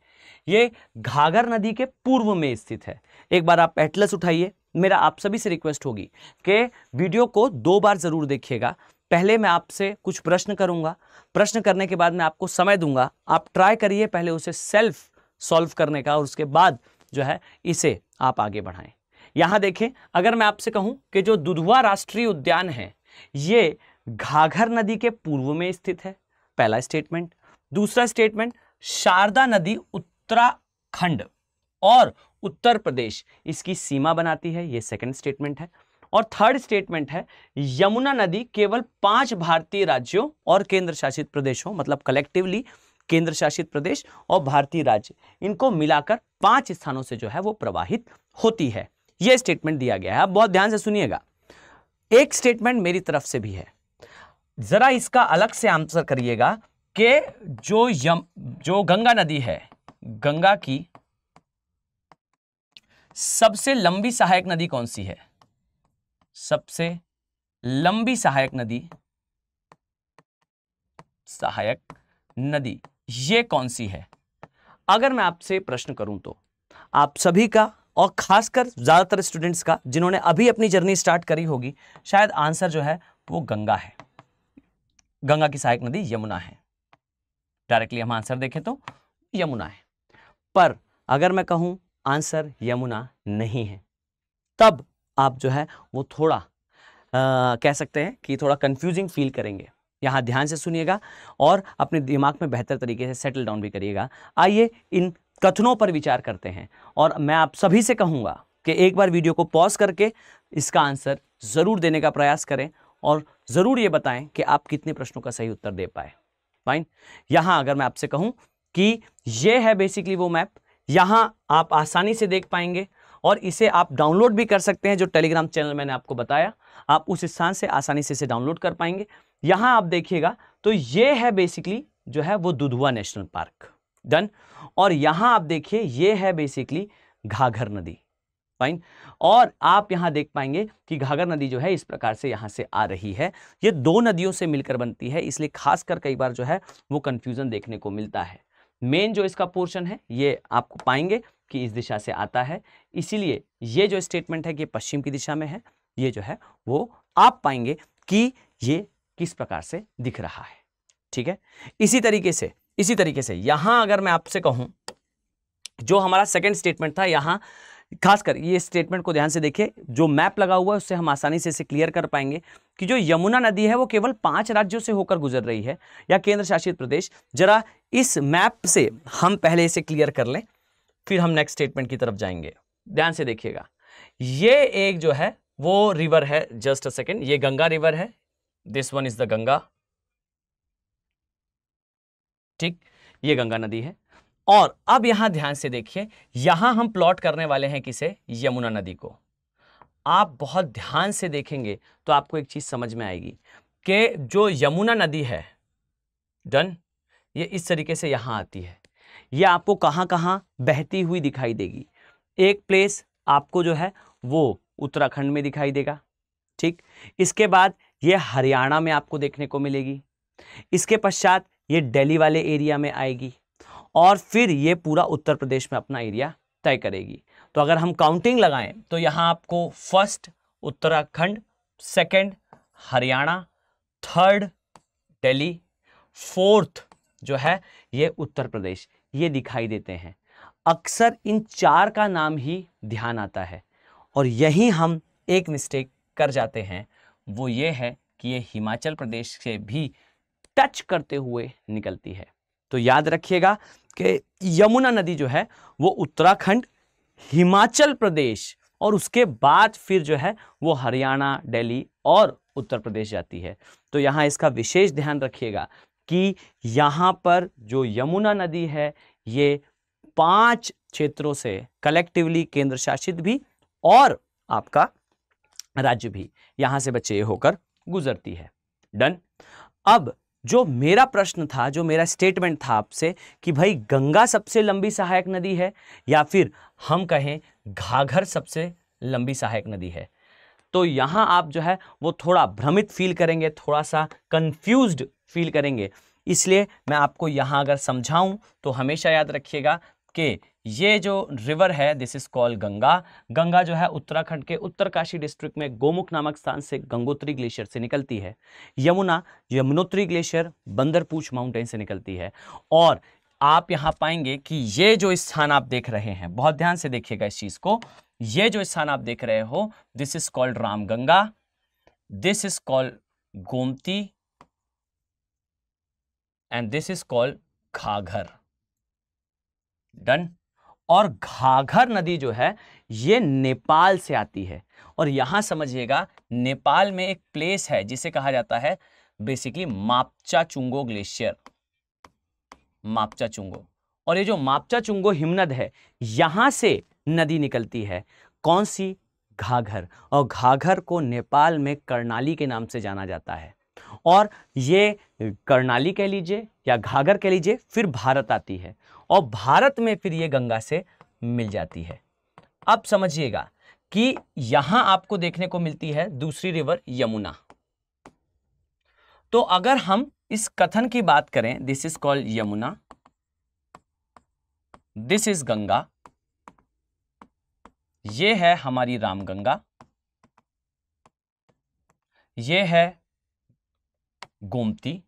ये घाघर नदी के पूर्व में स्थित है। एक बार आप एटलस उठाइए। मेरा आप सभी से रिक्वेस्ट होगी कि वीडियो को 2 बार जरूर देखिएगा। पहले मैं आपसे कुछ प्रश्न करूंगा, प्रश्न करने के बाद मैं आपको समय दूंगा, आप ट्राई करिए पहले उसे सेल्फ सॉल्व करने का और उसके बाद जो है इसे आप आगे बढ़ाएं। यहां देखें, अगर मैं आपसे कहूं कि जो दुधवा राष्ट्रीय उद्यान है ये घाघर नदी के पूर्व में स्थित है, पहला स्टेटमेंट। दूसरा स्टेटमेंट, शारदा नदी उत्तराखंड और उत्तर प्रदेश इसकी सीमा बनाती है, ये सेकंड स्टेटमेंट है। और थर्ड स्टेटमेंट है, यमुना नदी केवल 5 भारतीय राज्यों और केंद्र शासित प्रदेशों, मतलब कलेक्टिवली केंद्र शासित प्रदेश और भारतीय राज्य, इनको मिलाकर 5 स्थानों से जो है वो प्रवाहित होती है। यह स्टेटमेंट दिया गया है। आप बहुत ध्यान से सुनिएगा। एक स्टेटमेंट मेरी तरफ से भी है, जरा इसका अलग से आंसर करिएगा कि जो गंगा नदी है, गंगा की सबसे लंबी सहायक नदी कौन सी है? सबसे लंबी सहायक नदी ये कौन सी है? अगर मैं आपसे प्रश्न करूं तो आप सभी का और खासकर ज्यादातर स्टूडेंट्स का जिन्होंने अभी अपनी जर्नी स्टार्ट करी होगी, शायद आंसर जो है वो गंगा है। गंगा की सहायक नदी यमुना है। डायरेक्टली हम आंसर देखें तो यमुना है। पर अगर मैं कहूं आंसर यमुना नहीं है, तब आप जो है वो थोड़ा कह सकते हैं कि थोड़ा कंफ्यूजिंग फील करेंगे। यहां ध्यान से सुनिएगा और अपने दिमाग में बेहतर तरीके से सेटल डाउन भी करिएगा। आइए इन कथनों पर विचार करते हैं और मैं आप सभी से कहूंगा कि एक बार वीडियो को पॉज करके इसका आंसर जरूर देने का प्रयास करें और जरूर ये बताएं कि आप कितने प्रश्नों का सही उत्तर दे पाए। फाइन। यहां अगर मैं आपसे कहूं कि ये है बेसिकली वो मैप, यहां आप आसानी से देख पाएंगे और इसे आप डाउनलोड भी कर सकते हैं। जो टेलीग्राम चैनल मैंने आपको बताया, आप उस स्थान से आसानी से इसे डाउनलोड कर पाएंगे। यहां आप देखिएगा तो ये है बेसिकली जो है वो दुधवा नेशनल पार्क। डन। और यहां आप देखिए ये है बेसिकली घाघर नदी। फाइन। और आप यहां देख पाएंगे कि घाघर नदी जो है इस प्रकार से यहां से आ रही है। ये 2 नदियों से मिलकर बनती है, इसलिए खासकर कई बार जो है वो कंफ्यूजन देखने को मिलता है। मेन जो इसका पोर्शन है ये आपको पाएंगे कि इस दिशा से आता है, इसीलिए ये जो स्टेटमेंट है कि पश्चिम की दिशा में है, ये जो है वो आप पाएंगे कि ये किस प्रकार से दिख रहा है। ठीक है। इसी तरीके से यहां अगर मैं आपसे कहूं, जो हमारा सेकंड स्टेटमेंट था, यहां खासकर ये स्टेटमेंट को ध्यान से देखिए, जो मैप लगा हुआ है उससे हम आसानी से इसे क्लियर कर पाएंगे कि जो यमुना नदी है वो केवल 5 राज्यों से होकर गुजर रही है या केंद्र शासित प्रदेश। जरा इस मैप से हम पहले इसे क्लियर कर लें, फिर हम नेक्स्ट स्टेटमेंट की तरफ जाएंगे। ध्यान से देखिएगा, ये एक जो है वो रिवर है, जस्ट अ सेकेंड, ये गंगा रिवर है, this one is the Ganga. ठीक, ये गंगा नदी है। और अब यहां ध्यान से देखिए, यहां हम प्लॉट करने वाले हैं किसे? यमुना नदी को। आप बहुत ध्यान से देखेंगे तो आपको एक चीज समझ में आएगी कि जो यमुना नदी है, डन, ये इस तरीके से यहां आती है। ये आपको कहां कहां बहती हुई दिखाई देगी। एक प्लेस आपको जो है वो उत्तराखंड में दिखाई देगा। ठीक, इसके बाद ये हरियाणा में आपको देखने को मिलेगी। इसके पश्चात ये दिल्ली वाले एरिया में आएगी और फिर ये पूरा उत्तर प्रदेश में अपना एरिया तय करेगी। तो अगर हम काउंटिंग लगाएं तो यहां आपको first Uttarakhand, second Haryana, third Delhi, fourth जो है ये उत्तर प्रदेश, ये दिखाई देते हैं। अक्सर इन 4 का नाम ही ध्यान आता है और यही हम एक मिस्टेक कर जाते हैं, वो ये है कि ये हिमाचल प्रदेश से भी टच करते हुए निकलती है। तो याद रखिएगा कि यमुना नदी जो है वो उत्तराखंड, हिमाचल प्रदेश और उसके बाद फिर जो है वो हरियाणा, दिल्ली और उत्तर प्रदेश जाती है। तो यहाँ इसका विशेष ध्यान रखिएगा कि यहाँ पर जो यमुना नदी है ये 5 क्षेत्रों से कलेक्टिवली केंद्र शासित भी और आपका राज्य भी, यहां से बच्चे होकर गुजरती है। डन। अब जो मेरा प्रश्न था, जो मेरा स्टेटमेंट था आपसे कि भाई गंगा सबसे लंबी सहायक नदी है या फिर हम कहें घाघर सबसे लंबी सहायक नदी है, तो यहां आप जो है वो थोड़ा भ्रमित फील करेंगे, थोड़ा सा कंफ्यूज्ड फील करेंगे। इसलिए मैं आपको यहां अगर समझाऊं तो हमेशा याद रखिएगा कि ये जो रिवर है this is called Ganga. Ganga जो है उत्तराखंड के उत्तरकाशी डिस्ट्रिक्ट में गोमुख नामक स्थान से गंगोत्री ग्लेशियर से निकलती है। यमुना यमुनोत्री ग्लेशियर बंदरपूछ माउंटेन से निकलती है। और आप यहां पाएंगे कि ये जो स्थान आप देख रहे हैं, बहुत ध्यान से देखिएगा इस चीज को, ये जो स्थान आप देख रहे हो this is called Ramganga, this is called Gomti and this is called घाघर। Done. और घाघर नदी जो है ये नेपाल से आती है। और यहां समझिएगा नेपाल में एक प्लेस है जिसे कहा जाता है बेसिकली मापचाचुंगो ग्लेशियर, मापचाचुंगो। और ये जो मापचाचुंगो हिमनद है यहां से नदी निकलती है। कौन सी? घाघर। और घाघर को नेपाल में कर्णाली के नाम से जाना जाता है। और ये कर्णाली कह लीजिए या घाघर कह लीजिए, फिर भारत आती है और भारत में फिर ये गंगा से मिल जाती है। अब समझिएगा कि यहां आपको देखने को मिलती है दूसरी रिवर यमुना। तो अगर हम इस कथन की बात करें, this is called Yamuna, this is Ganga, ये है हमारी रामगंगा, ये है गोमती,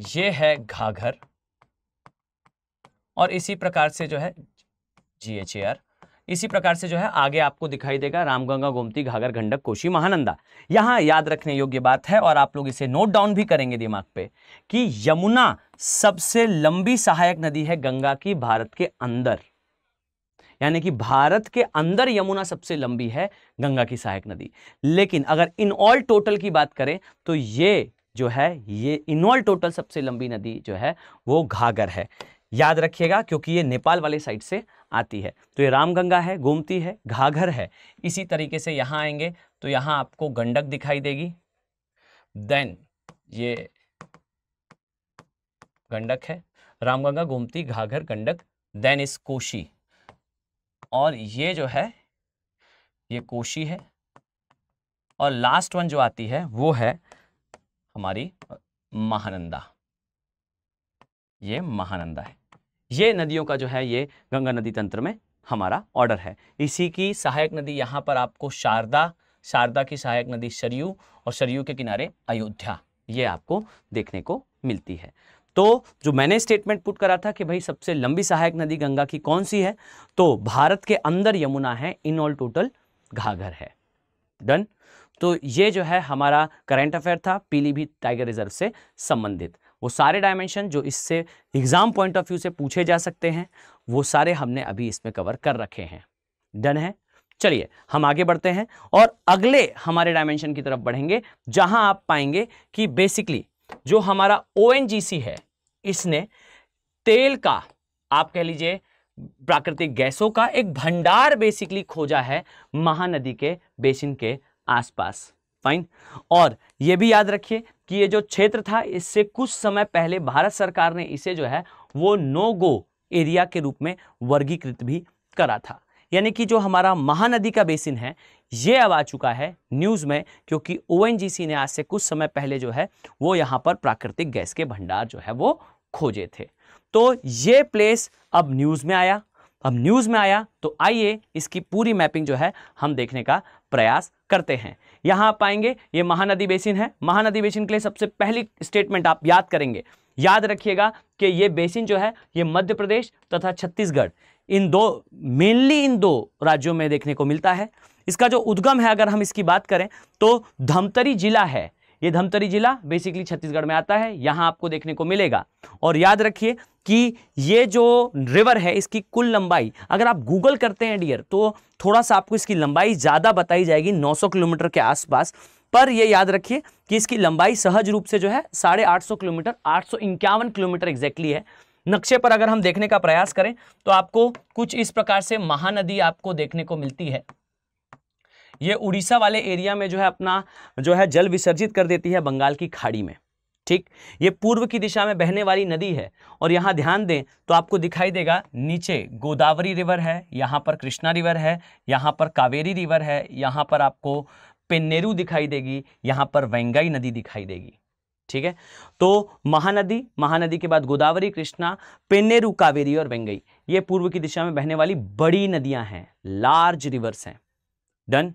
ये है घाघर, और इसी प्रकार से जो है GHAR, इसी प्रकार से जो है आगे आपको दिखाई देगा रामगंगा, गोमती, घाघर, गंडक, कोशी, महानंदा। यहां याद रखने योग्य बात है और आप लोग इसे नोट डाउन भी करेंगे दिमाग पे कि यमुना सबसे लंबी सहायक नदी है गंगा की भारत के अंदर। यानी कि भारत के अंदर यमुना सबसे लंबी है गंगा की सहायक नदी। लेकिन अगर इन ऑल टोटल की बात करें तो ये जो है ये इन ऑल टोटल सबसे लंबी नदी जो है वो घाघर है। याद रखिएगा क्योंकि ये नेपाल वाले साइड से आती है। तो ये रामगंगा है, गोमती है, घाघर है। इसी तरीके से यहां आएंगे तो यहां आपको गंडक दिखाई देगी, देन ये गंडक है, रामगंगा, गोमती, घाघर, गंडक, देन इस कोशी, और ये जो है ये कोशी है, और लास्ट वन जो आती है वो है हमारी महानंदा। ये महानंदा है। ये नदियों का जो है ये गंगा नदी तंत्र में हमारा ऑर्डर है। इसी की सहायक नदी यहाँ पर आपको शारदा, शारदा की सहायक नदी सरयू, और सरयू के किनारे अयोध्या, ये आपको देखने को मिलती है। तो जो मैंने स्टेटमेंट पुट करा था कि भाई सबसे लंबी सहायक नदी गंगा की कौन सी है, तो भारत के अंदर यमुना है, इन ऑल टोटल घाघर है। डन। तो ये जो है हमारा करंट अफेयर था पीलीभीत टाइगर रिजर्व से संबंधित। वो सारे डायमेंशन जो इससे एग्जाम पॉइंट ऑफ व्यू से पूछे जा सकते हैं वो सारे हमने अभी इसमें कवर कर रखे हैं। डन है। चलिए हम आगे बढ़ते हैं और अगले हमारे डायमेंशन की तरफ बढ़ेंगे, जहां आप पाएंगे कि बेसिकली जो हमारा ONGC है इसने तेल का, आप कह लीजिए प्राकृतिक गैसों का एक भंडार बेसिकली खोजा है महानदी के बेसिन के आसपास। फाइन। और यह भी याद रखिए कि ये जो क्षेत्र था इससे कुछ समय पहले भारत सरकार ने इसे जो है वो नो गो एरिया के रूप में वर्गीकृत भी करा था। यानी कि जो हमारा महानदी का बेसिन है ये अब आ चुका है न्यूज़ में, क्योंकि ONGC ने आज से कुछ समय पहले जो है वो यहाँ पर प्राकृतिक गैस के भंडार जो है वो खोजे थे। तो ये प्लेस अब न्यूज़ में आया। अब न्यूज़ में आया तो आइए इसकी पूरी मैपिंग जो है हम देखने का प्रयास करते हैं। यहाँ आप पाएंगे ये महानदी बेसिन है। महानदी बेसिन के लिए सबसे पहली स्टेटमेंट आप याद करेंगे, याद रखिएगा कि ये बेसिन जो है ये मध्य प्रदेश तथा छत्तीसगढ़, इन दो मेनली इन दो राज्यों में देखने को मिलता है। इसका जो उद्गम है अगर हम इसकी बात करें तो धमतरी जिला है। ये धमतरी जिला बेसिकली छत्तीसगढ़ में आता है, यहां आपको देखने को मिलेगा। और याद रखिए कि ये जो रिवर है इसकी कुल लंबाई अगर आप गूगल करते हैं डियर तो थोड़ा सा आपको इसकी लंबाई ज़्यादा बताई जाएगी, 900 किलोमीटर के आसपास। पर ये याद रखिए कि इसकी लंबाई सहज रूप से जो है 850 किलोमीटर, 851 किलोमीटर एग्जैक्टली है। नक्शे पर अगर हम देखने का प्रयास करें तो आपको कुछ इस प्रकार से महानदी आपको देखने को मिलती है। ये उड़ीसा वाले एरिया में जो है अपना जो है जल विसर्जित कर देती है बंगाल की खाड़ी में। ठीक, ये पूर्व की दिशा में बहने वाली नदी है और यहाँ ध्यान दें तो आपको दिखाई देगा नीचे गोदावरी रिवर है, यहाँ पर कृष्णा रिवर है, यहाँ पर कावेरी रिवर है, यहाँ पर आपको पेन्नेरू दिखाई देगी, यहाँ पर वेंगई नदी दिखाई देगी। ठीक है, तो महानदी, महानदी के बाद गोदावरी, कृष्णा, पेन्नेरू, कावेरी और वेंगई, ये पूर्व की दिशा में बहने वाली बड़ी नदियां हैं, लार्ज रिवर्स हैं। Done,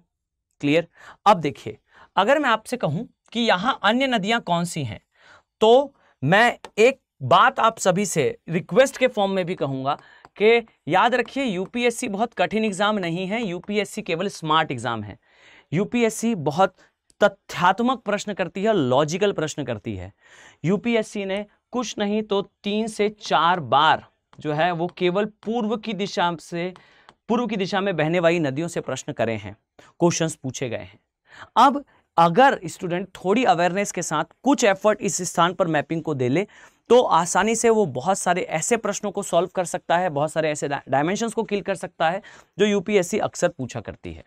clear. अब देखिए, अगर मैं आपसे कहूं कि यहां अन्य नदियां कौन सी हैं, तो मैं एक बात आप सभी से रिक्वेस्ट के फॉर्म में भी कहूंगा कि याद रखिए यूपीएससी बहुत कठिन एग्जाम नहीं है, यूपीएससी केवल स्मार्ट एग्जाम है। यूपीएससी बहुत तथ्यात्मक प्रश्न करती है, लॉजिकल प्रश्न करती है। यूपीएससी ने कुछ नहीं तो 3 से 4 बार जो है वो केवल पूर्व की दिशा में बहने वाली नदियों से प्रश्न करे हैं, क्वेश्चंस पूछे गए हैं। अब अगर स्टूडेंट थोड़ी अवेयरनेस के साथ कुछ एफर्ट इस स्थान पर मैपिंग को दे ले तो आसानी से वो बहुत सारे ऐसे प्रश्नों को सॉल्व कर सकता है, बहुत सारे ऐसे डायमेंशंस को किल कर सकता है जो यूपीएससी अक्सर पूछा करती है।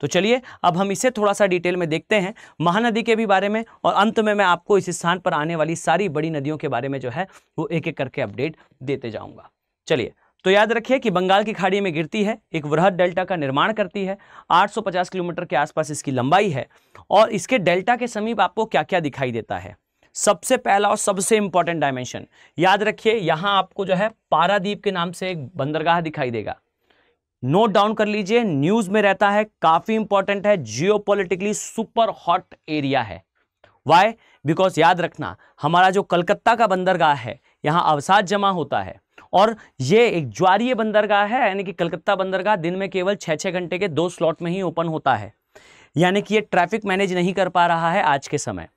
तो चलिए अब हम इसे थोड़ा सा डिटेल में देखते हैं, महानदी के भी बारे में, और अंत में मैं आपको इस स्थान पर आने वाली सारी बड़ी नदियों के बारे में जो है वो एक एक करके अपडेट देते जाऊंगा। चलिए, तो याद रखिए कि बंगाल की खाड़ी में गिरती है, एक वृहद डेल्टा का निर्माण करती है, 850 किलोमीटर के आसपास इसकी लंबाई है। और इसके डेल्टा के समीप आपको क्या क्या दिखाई देता है? सबसे पहला और सबसे इंपॉर्टेंट डायमेंशन याद रखिए, यहां आपको जो है पारादीप के नाम से एक बंदरगाह दिखाई देगा। नोट डाउन कर लीजिए, न्यूज में रहता है, काफी इंपॉर्टेंट है, जियोपॉलिटिकली सुपर हॉट एरिया है। वाई? बिकॉज याद रखना, हमारा जो कलकत्ता का बंदरगाह है, यहां अवसाद जमा होता है और ये एक ज्वारीय बंदरगाह है, यानी कि कलकत्ता बंदरगाह दिन में केवल 6-6 घंटे के 2 स्लॉट में ही ओपन होता है, यानी कि ये ट्रैफिक मैनेज नहीं कर पा रहा है आज के समय।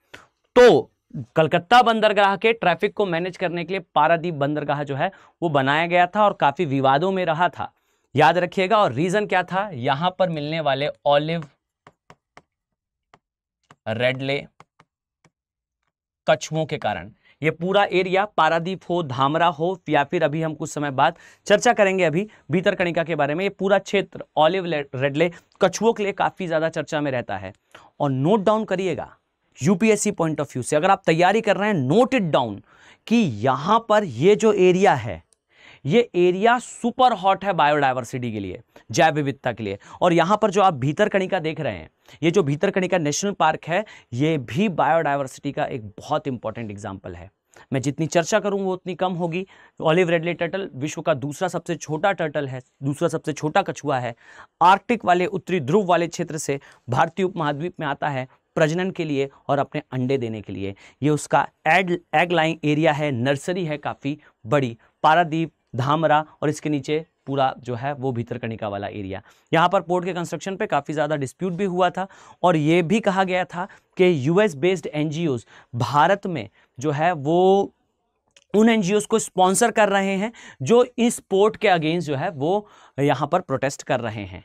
तो कलकत्ता बंदरगाह के ट्रैफिक को मैनेज करने के लिए पारादीप बंदरगाह जो है वो बनाया गया था और काफी विवादों में रहा था, याद रखिएगा। और रीजन क्या था? यहां पर मिलने वाले ऑलिव रेडले कछुओं के कारण ये पूरा एरिया, पारादीप हो, धामरा हो, या फिर अभी हम कुछ समय बाद चर्चा करेंगे अभी भीतरकनिका के बारे में, ये पूरा क्षेत्र ऑलिव रेडले कछुओं के लिए काफी ज्यादा चर्चा में रहता है। और नोट डाउन करिएगा, यूपीएससी पॉइंट ऑफ व्यू से अगर आप तैयारी कर रहे हैं, नोट इट डाउन कि यहां पर ये जो एरिया है, ये एरिया सुपर हॉट है बायोडायवर्सिटी के लिए, जैव विविधता के लिए। और यहां पर जो आप भीतरकनिका देख रहे हैं, ये जो भीतरकनिका नेशनल पार्क है, ये भी बायोडायवर्सिटी का एक बहुत इंपॉर्टेंट एग्जांपल है। मैं जितनी चर्चा करूं वो उतनी कम होगी। ऑलिव रेडले टर्टल विश्व का दूसरा सबसे छोटा टर्टल है, दूसरा सबसे छोटा कछुआ है। आर्कटिक वाले उत्तरी ध्रुव वाले क्षेत्र से भारतीय उपमहाद्वीप में आता है प्रजनन के लिए और अपने अंडे देने के लिए। ये उसका एग लाइंग एरिया है, नर्सरी है काफी बड़ी, पारादीप, धामरा और इसके नीचे पूरा जो है वो भीतरकनिका वाला एरिया। यहाँ पर पोर्ट के कंस्ट्रक्शन पे काफ़ी ज़्यादा डिस्प्यूट भी हुआ था और ये भी कहा गया था कि यूएस बेस्ड एनजीओज भारत में जो है वो उन एनजीओज को स्पॉन्सर कर रहे हैं जो इस पोर्ट के अगेंस्ट जो है वो यहाँ पर प्रोटेस्ट कर रहे हैं।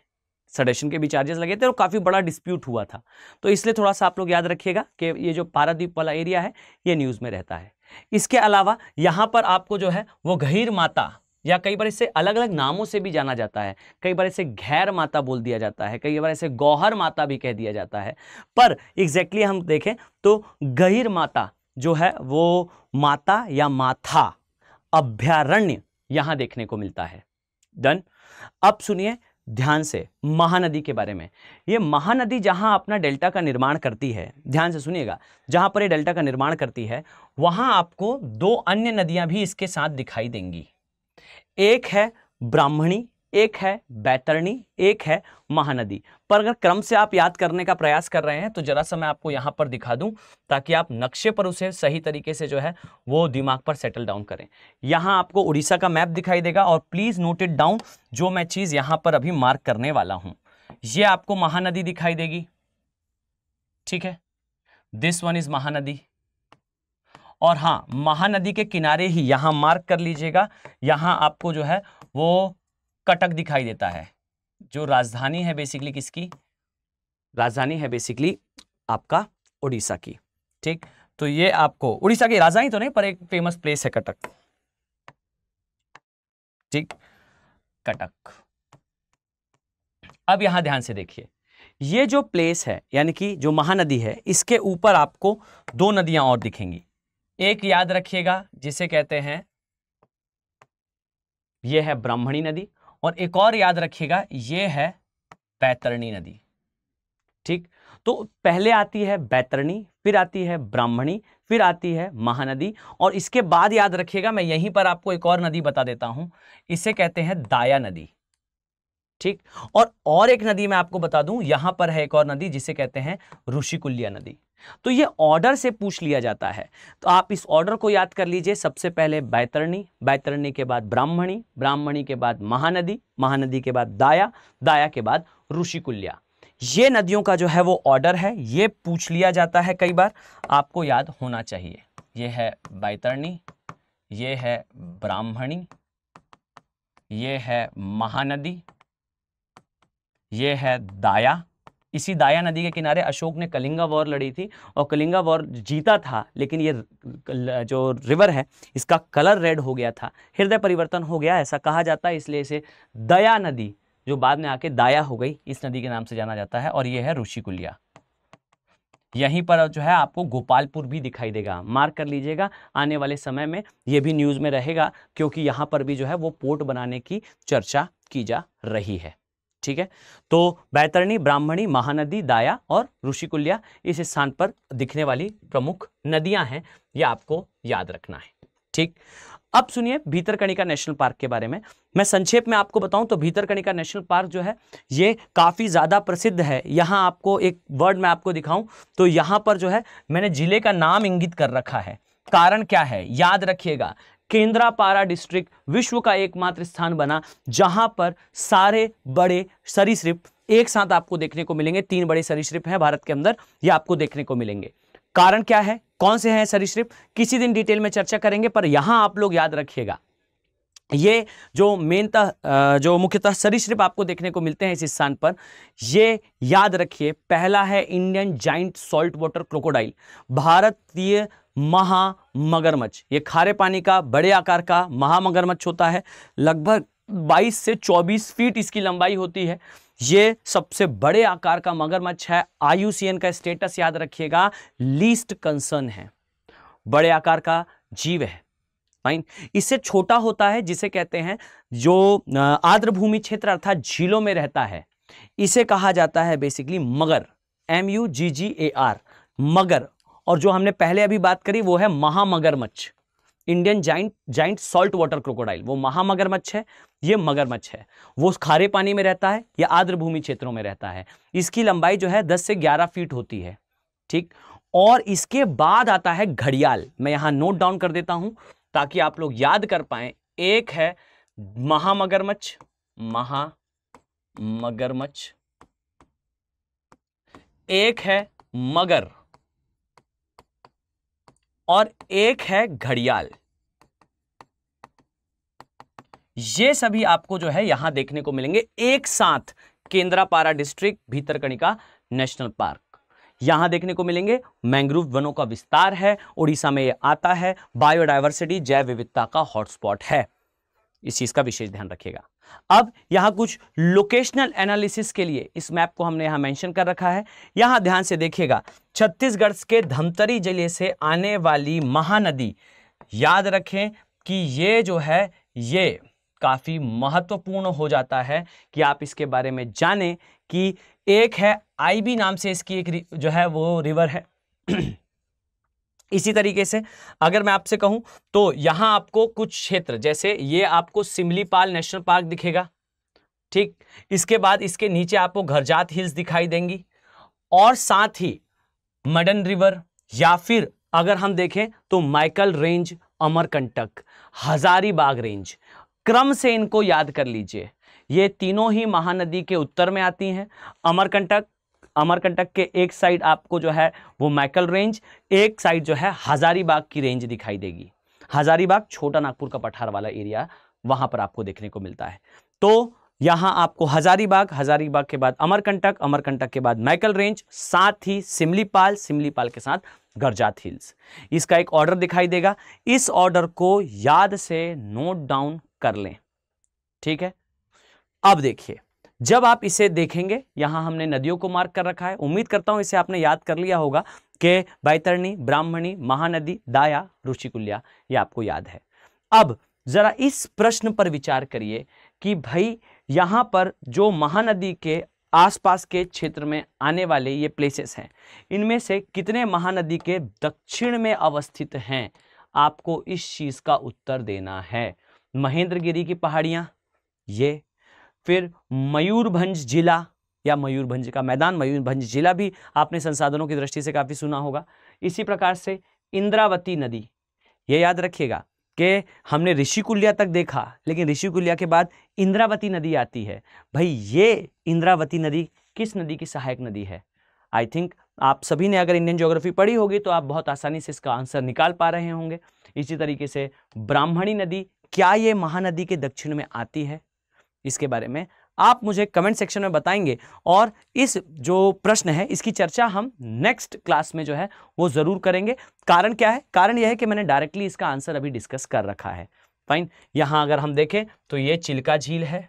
सडेशन के भी चार्जेस लगे थे और काफ़ी बड़ा डिस्प्यूट हुआ था। तो इसलिए थोड़ा सा आप लोग याद रखिएगा कि ये जो पारादीप वाला एरिया है ये न्यूज़ में रहता है। इसके अलावा यहाँ पर आपको जो है वो गहीर माता, या कई बार इसे अलग अलग नामों से भी जाना जाता है, कई बार इसे घेर माता बोल दिया जाता है, कई बार इसे गौहर माता भी कह दिया जाता है, पर एग्जैक्टली हम देखें तो गहीर माता जो है वो माता या माथा अभ्यारण्य यहां देखने को मिलता है। डन। अब सुनिए ध्यान से महानदी के बारे में। ये महानदी जहां अपना डेल्टा का निर्माण करती है, ध्यान से सुनिएगा, जहां पर ये डेल्टा का निर्माण करती है वहां आपको 2 अन्य नदियां भी इसके साथ दिखाई देंगी। एक है ब्राह्मणी, एक है बैतरणी, एक है महानदी। पर अगर क्रम से आप याद करने का प्रयास कर रहे हैं तो जरा सा मैं आपको यहां पर दिखा दूं ताकि आप नक्शे पर उसे सही तरीके से जो है वो दिमाग पर सेटल डाउन करें। यहां आपको उड़ीसा का मैप दिखाई देगा और प्लीज नोट इट डाउन, जो मैं चीज यहां पर अभी मार्क करने वाला हूं। ये आपको महानदी दिखाई देगी, ठीक है, दिस वन इज महानदी। और हाँ, महानदी के किनारे ही यहां मार्क कर लीजिएगा, यहां आपको जो है वो कटक दिखाई देता है, जो राजधानी है बेसिकली किसकी? राजधानी है बेसिकली आपका उड़ीसा की। ठीक, तो ये आपको उड़ीसा की राजधानी तो नहीं पर एक फेमस प्लेस है कटक। ठीक, कटक। अब यहां ध्यान से देखिए, ये जो प्लेस है यानी कि जो महानदी है, इसके ऊपर आपको दो नदियां और दिखेंगी। एक याद रखिएगा जिसे कहते हैं, ये है ब्राह्मणी नदी, और एक और याद रखिएगा ये है बैतरणी नदी। ठीक, तो पहले आती है बैतरणी, फिर आती है ब्राह्मणी, फिर आती है महानदी, और इसके बाद याद रखिएगा, मैं यहीं पर आपको एक और नदी बता देता हूं, इसे कहते हैं दाया नदी। ठीक, और एक नदी मैं आपको बता दूं, यहां पर है एक और नदी जिसे कहते हैं ऋषिकुल्या नदी। तो ये ऑर्डर से पूछ लिया जाता है, तो आप इस ऑर्डर को याद कर लीजिए। सबसे पहले बैतरणी, बैतरणी के बाद ब्राह्मणी, ब्राह्मणी के बाद महानदी, महानदी के बाद दाया, दाया के बाद ऋषिकुल्या। ये नदियों का जो है वो ऑर्डर है, ये पूछ लिया जाता है कई बार, आपको याद होना चाहिए। ये है बैतरणी, ये है ब्राह्मणी, ये है महानदी, ये है दाया। इसी दाया नदी के किनारे अशोक ने कलिंगा वॉर लड़ी थी, और कलिंगा वॉर जीता था, लेकिन ये जो रिवर है इसका कलर रेड हो गया था, हृदय परिवर्तन हो गया ऐसा कहा जाता है, इसलिए इसे दया नदी, जो बाद में आके दाया हो गई, इस नदी के नाम से जाना जाता है। और ये है ऋषिकुल्या। यहीं पर जो है आपको गोपालपुर भी दिखाई देगा, मार्क कर लीजिएगा, आने वाले समय में ये भी न्यूज़ में रहेगा, क्योंकि यहाँ पर भी जो है वो पोर्ट बनाने की चर्चा की जा रही है। ठीक है, तो बैतरणी, ब्राह्मणी, महानदी, दाया और ऋषिकुल्या इस स्थान पर दिखने वाली प्रमुख नदियां हैं, ये आपको याद रखना है। ठीक, अब सुनिए भीतरकनिका नेशनल पार्क के बारे में। मैं संक्षेप में आपको बताऊं तो भीतरकनिका नेशनल पार्क जो है ये काफ़ी ज़्यादा प्रसिद्ध है। यहाँ आपको एक वर्ड मैं आपको दिखाऊं तो यहाँ पर जो है मैंने जिले का नाम इंगित कर रखा है। कारण क्या है, याद रखिएगा, केंद्रापारा डिस्ट्रिक्ट विश्व का एकमात्र स्थान बना जहां पर सारे बड़े सरीसृप एक साथ आपको देखने को मिलेंगे। 3 बड़े सरीसृप हैं भारत के अंदर, ये आपको देखने को मिलेंगे। कारण क्या है, कौन से हैं सरीसृप, किसी दिन डिटेल में चर्चा करेंगे, पर यहां आप लोग याद रखिएगा, ये जो जो मुख्यतः सरीसृप आपको देखने को मिलते हैं इस स्थान पर, ये याद रखिए, पहला है Indian giant salt water crocodile, भारतीय महामगरमच्छ। ये खारे पानी का बड़े आकार का महामगरमच्छ होता है, लगभग 22 से 24 फीट इसकी लंबाई होती है। ये सबसे बड़े आकार का मगरमच्छ है। IUCN का स्टेटस याद रखिएगा, लीस्ट कंसर्न है, बड़े आकार का जीव है। फाइन, इससे छोटा होता है जिसे कहते हैं, जो आर्द्र भूमि क्षेत्र अर्थात झीलों में रहता है, इसे कहा जाता है बेसिकली मगर, MUGGAR, मगर। और जो हमने पहले अभी बात करी वो है महामगरमच्छ, Indian giant salt water crocodile, वो महामगरमच्छ है, ये मगरमच्छ है, वो खारे पानी में रहता है या आर्द्र भूमि क्षेत्रों में रहता है। इसकी लंबाई जो है 10 से 11 फीट होती है। ठीक, और इसके बाद आता है घड़ियाल, मैं यहां नोट डाउन कर देता हूं ताकि आप लोग याद कर पाएं। एक है महामगरमच्छ, महामगरमच्छ, एक है मगर, और एक है घड़ियाल। ये सभी आपको जो है यहां देखने को मिलेंगे एक साथ, Kendrapara district Bhitarkanika national park. यहां देखने को मिलेंगे, मैंग्रोव वनों का विस्तार है, उड़ीसा में ये आता है, बायोडायवर्सिटी जैव विविधता का हॉटस्पॉट है, इस चीज का विशेष ध्यान रखिएगा। अब यहां कुछ लोकेशनल एनालिसिस के लिए इस मैप को हमने यहां मेंशन कर रखा है, यहां ध्यान से देखिएगा। छत्तीसगढ़ के धमतरी जिले से आने वाली महानदी, याद रखें कि ये जो है ये काफी महत्वपूर्ण हो जाता है कि आप इसके बारे में जानें कि एक है IB नाम से इसकी एक जो है वो रिवर है। इसी तरीके से अगर मैं आपसे कहूं तो यहां आपको कुछ क्षेत्र, जैसे ये आपको सिमलीपाल नेशनल पार्क दिखेगा। ठीक, इसके बाद इसके नीचे आपको घरजात हिल्स दिखाई देंगी, और साथ ही मडन रिवर, या फिर अगर हम देखें तो Michael range, Amarkantak, Hazaribagh range. क्रम से इनको याद कर लीजिए, ये तीनों ही महानदी के उत्तर में आती हैं। अमरकंटक के एक साइड आपको जो है वो माइकल रेंज, एक साइड जो है हजारीबाग की रेंज दिखाई देगी। हजारीबाग छोटा नागपुर का पठार वाला एरिया, वहां पर आपको देखने को मिलता है। तो यहां आपको हजारीबाग के बाद अमरकंटक के बाद माइकल रेंज, साथ ही सिमलीपाल के साथ घरजात हिल्स। इसका एक ऑर्डर दिखाई देगा, इस ऑर्डर को याद से नोट डाउन कर लें। ठीक है, अब देखिए, जब आप इसे देखेंगे, यहां हमने नदियों को मार्क कर रखा है, उम्मीद करता हूं इसे आपने याद कर लिया होगा कि बैतरणी, ब्राह्मणी, महानदी, दाया, ऋषिकुल्या, ये आपको याद है। अब जरा इस प्रश्न पर विचार करिए कि भाई यहां पर जो महानदी के आसपास के क्षेत्र में आने वाले ये प्लेसेस हैं, इनमें से कितने महानदी के दक्षिण में अवस्थित हैं? आपको इस चीज का उत्तर देना है। महेंद्रगिरी की पहाड़ियां, ये, फिर मयूरभंज जिला या मयूरभंज का मैदान, मयूरभंज जिला भी आपने संसाधनों की दृष्टि से काफी सुना होगा। इसी प्रकार से इंद्रावती नदी, ये याद रखिएगा कि हमने ऋषिकुल्या तक देखा, लेकिन ऋषिकुल्या के बाद इंद्रावती नदी आती है। भाई ये इंद्रावती नदी किस नदी की सहायक नदी है? आई थिंक आप सभी ने अगर इंडियन ज्योग्राफी पढ़ी होगी तो आप बहुत आसानी से इसका आंसर निकाल पा रहे होंगे। इसी तरीके से ब्राह्मणी नदी, क्या ये महानदी के दक्षिण में आती है? इसके बारे में आप मुझे कमेंट सेक्शन में बताएंगे, और इस जो प्रश्न है इसकी चर्चा हम नेक्स्ट क्लास में जो है वो जरूर करेंगे। कारण क्या है? कारण यह है कि मैंने डायरेक्टली इसका आंसर अभी डिस्कस कर रखा है। फाइन, यहां अगर हम देखें तो ये चिल्का झील है,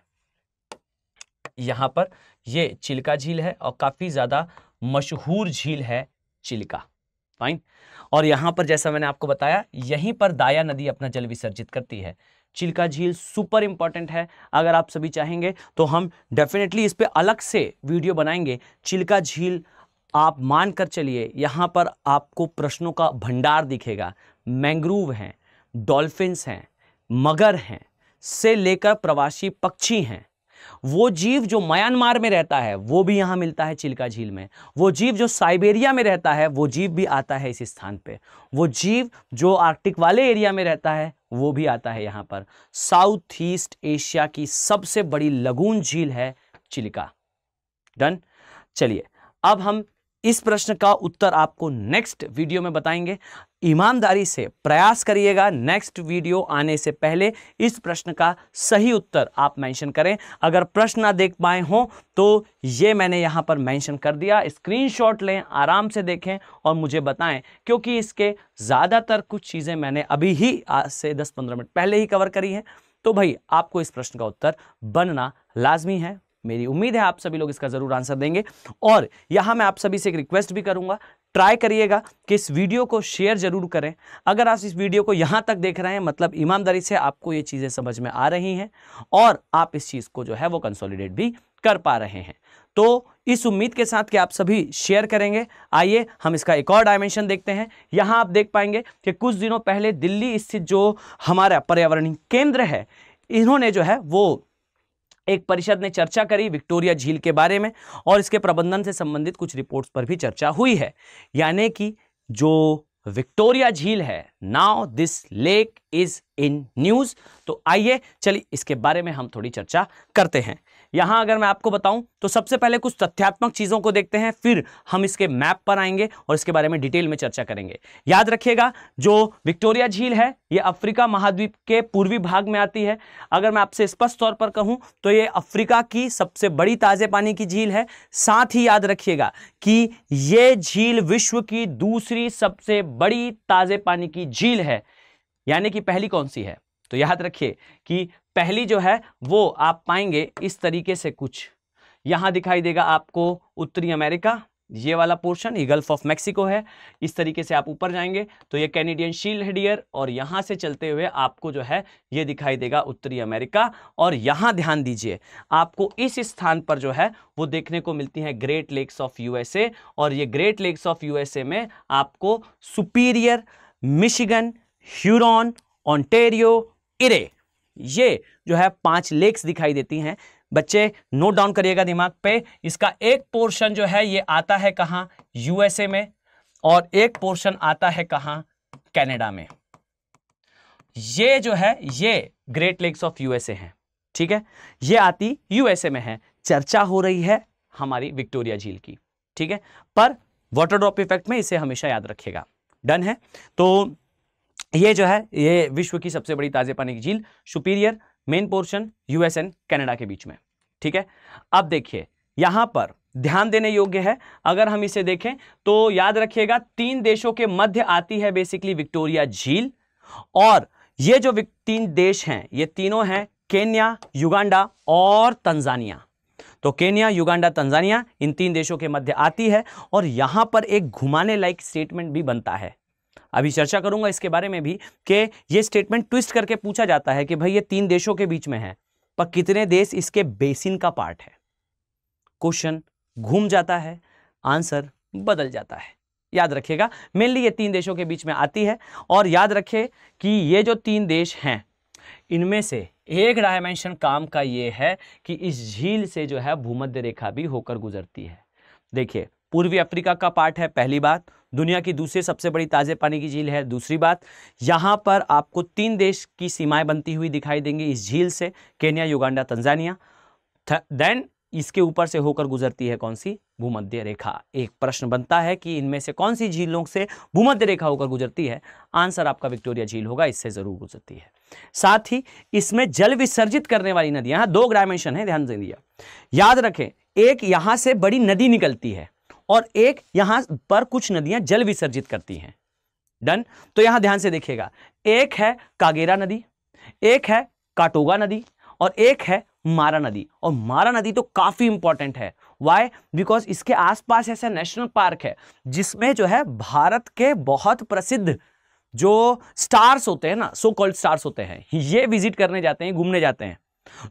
यहां पर ये चिल्का झील है और काफी ज्यादा मशहूर झील है चिल्का। फाइन, और यहां पर जैसा मैंने आपको बताया, यहीं पर दाया नदी अपना जल विसर्जित करती है। चिल्का झील सुपर इंपॉर्टेंट है। अगर आप सभी चाहेंगे तो हम डेफिनेटली इस पे अलग से वीडियो बनाएंगे। चिल्का झील आप मानकर चलिए, यहां पर आपको प्रश्नों का भंडार दिखेगा। मैंग्रोव हैं, डॉल्फिन्स हैं, मगर हैं, से लेकर प्रवासी पक्षी हैं। वो जीव जो म्यांमार में रहता है वो भी यहां मिलता है चिल्का झील में। वो जीव जो साइबेरिया में रहता है वो जीव भी आता है इस स्थान पे। वो जीव जो आर्कटिक वाले एरिया में रहता है वो भी आता है यहां पर। साउथ ईस्ट एशिया की सबसे बड़ी लगून झील है चिल्का। डन। चलिए अब हम इस प्रश्न का उत्तर आपको नेक्स्ट वीडियो में बताएंगे। ईमानदारी से प्रयास करिएगा नेक्स्ट वीडियो आने से पहले इस प्रश्न का सही उत्तर आप मेंशन करें। अगर प्रश्न ना देख पाए हो तो ये मैंने यहां पर मेंशन कर दिया, स्क्रीनशॉट लें, आराम से देखें और मुझे बताएं, क्योंकि इसके ज्यादातर कुछ चीजें मैंने अभी ही आज से 10-15 मिनट पहले ही कवर करी हैं। तो भाई आपको इस प्रश्न का उत्तर बनना लाजमी है। मेरी उम्मीद है आप सभी लोग इसका जरूर आंसर देंगे। और यहां मैं आप सभी से एक रिक्वेस्ट भी करूंगा, ट्राई करिएगा कि इस वीडियो को शेयर जरूर करें। अगर आप इस वीडियो को यहां तक देख रहे हैं मतलब ईमानदारी से आपको ये चीजें समझ में आ रही हैं और आप इस चीज को जो है वो कंसोलिडेट भी कर पा रहे हैं। तो इस उम्मीद के साथ कि आप सभी शेयर करेंगे, आइए हम इसका एक और डायमेंशन देखते हैं। यहां आप देख पाएंगे कि कुछ दिनों पहले दिल्ली स्थित जो हमारा पर्यावरण केंद्र है, इन्होंने जो है वो एक परिषद ने चर्चा करी विक्टोरिया झील के बारे में और इसके प्रबंधन से संबंधित कुछ रिपोर्ट्स पर भी चर्चा हुई है। यानी कि जो विक्टोरिया झील है, now this lake is in news. तो आइए चलिए इसके बारे में हम थोड़ी चर्चा करते हैं। यहां अगर मैं आपको बताऊं तो सबसे पहले कुछ तथ्यात्मक चीजों को देखते हैं, फिर हम इसके मैप पर आएंगे और इसके बारे में डिटेल में चर्चा करेंगे। याद रखिएगा जो विक्टोरिया झील है ये अफ्रीका महाद्वीप के पूर्वी भाग में आती है। अगर मैं आपसे स्पष्ट तौर पर कहूं तो ये अफ्रीका की सबसे बड़ी ताजे पानी की झील है। साथ ही याद रखिएगा कि ये झील विश्व की दूसरी सबसे बड़ी ताजे पानी की झील है। यानी कि पहली कौन सी है? तो याद रखिए कि पहली जो है वो आप पाएंगे इस तरीके से, कुछ यहां दिखाई देगा आपको उत्तरी अमेरिका, ये वाला पोर्शन, ये गल्फ ऑफ मैक्सिको है। इस तरीके से आप ऊपर जाएंगे तो ये कैनेडियन शील्ड है डियर, और यहां से चलते हुए आपको जो है ये दिखाई देगा उत्तरी अमेरिका। और यहां ध्यान दीजिए आपको इस स्थान पर जो है वो देखने को मिलती है ग्रेट लेक्स ऑफ यूएसए, और ये ग्रेट लेक्स ऑफ यूएसए में आपको सुपीरियर, मिशिगन, ह्यूरॉन, ओंटारियो, इरे, ये जो है 5 लेक्स दिखाई देती हैं। बच्चे नोट डाउन करिएगा दिमाग पे। इसका एक पोर्शन जो है ये आता है कहां? यूएसए में, और एक पोर्शन आता है कहां? कनाडा में। ये जो है ये ग्रेट लेक्स ऑफ यूएसए है, ठीक है, ये आती यूएसए में है। चर्चा हो रही है हमारी विक्टोरिया झील की, ठीक है, पर वाटर ड्रॉप इफेक्ट में इसे हमेशा याद रखिएगा। डन है। तो ये जो है ये विश्व की सबसे बड़ी ताजे पानी की झील, superior, main portion US and Canada के बीच में, ठीक है। अब देखिए यहां पर ध्यान देने योग्य है, अगर हम इसे देखें तो याद रखिएगा 3 देशों के मध्य आती है बेसिकली विक्टोरिया झील। और ये जो 3 देश हैं ये तीनों हैं केन्या, युगांडा और तंजानिया। तो केन्या, युगांडा, तंजानिया इन 3 देशों के मध्य आती है और यहां पर एक घुमाने लायक स्टेटमेंट भी बनता है। अभी चर्चा करूंगा इसके बारे में भी कि ये स्टेटमेंट ट्विस्ट करके पूछा जाता है कि भाई ये 3 देशों के बीच में है, पर कितने देश इसके बेसिन का पार्ट है। क्वेश्चन घूम जाता है, आंसर बदल जाता है। याद रखिएगा, मेनली ये 3 देशों के बीच में आती है। और याद रखें कि ये जो 3 देश हैं, इनमें से एक डायमेंशन काम का ये है कि इस झील से जो है भूमध्य रेखा भी होकर गुजरती है। देखिए, पूर्वी अफ्रीका का पार्ट है, पहली बात। दुनिया की दूसरी सबसे बड़ी ताजे पानी की झील है, दूसरी बात। यहां पर आपको 3 देश की सीमाएं बनती हुई दिखाई देंगी इस झील से, केन्या, युगांडा, तंजानिया। देन इसके ऊपर से होकर गुजरती है कौन सी? भूमध्य रेखा। एक प्रश्न बनता है कि इनमें से कौन सी झीलों से भूमध्य रेखा होकर गुजरती है? आंसर आपका विक्टोरिया झील होगा, इससे जरूर गुजरती है। साथ ही इसमें जल विसर्जित करने वाली नदियां, यहां 2 डायमेंशन है, ध्यान दीजिए। याद रखें, एक यहां से बड़ी नदी निकलती है और एक यहां पर कुछ नदियां जल विसर्जित करती हैं। डन। तो यहां ध्यान से देखिएगा, एक है कागेरा नदी, एक है काटोगा नदी और एक है मारा नदी। और मारा नदी तो काफी इंपॉर्टेंट है। वाई? बिकॉज इसके आसपास ऐसा नेशनल पार्क है जिसमें जो है भारत के बहुत प्रसिद्ध जो स्टार्स होते हैं ना, सो कॉल्ड स्टार्स होते हैं, ये विजिट करने जाते हैं, घूमने जाते हैं।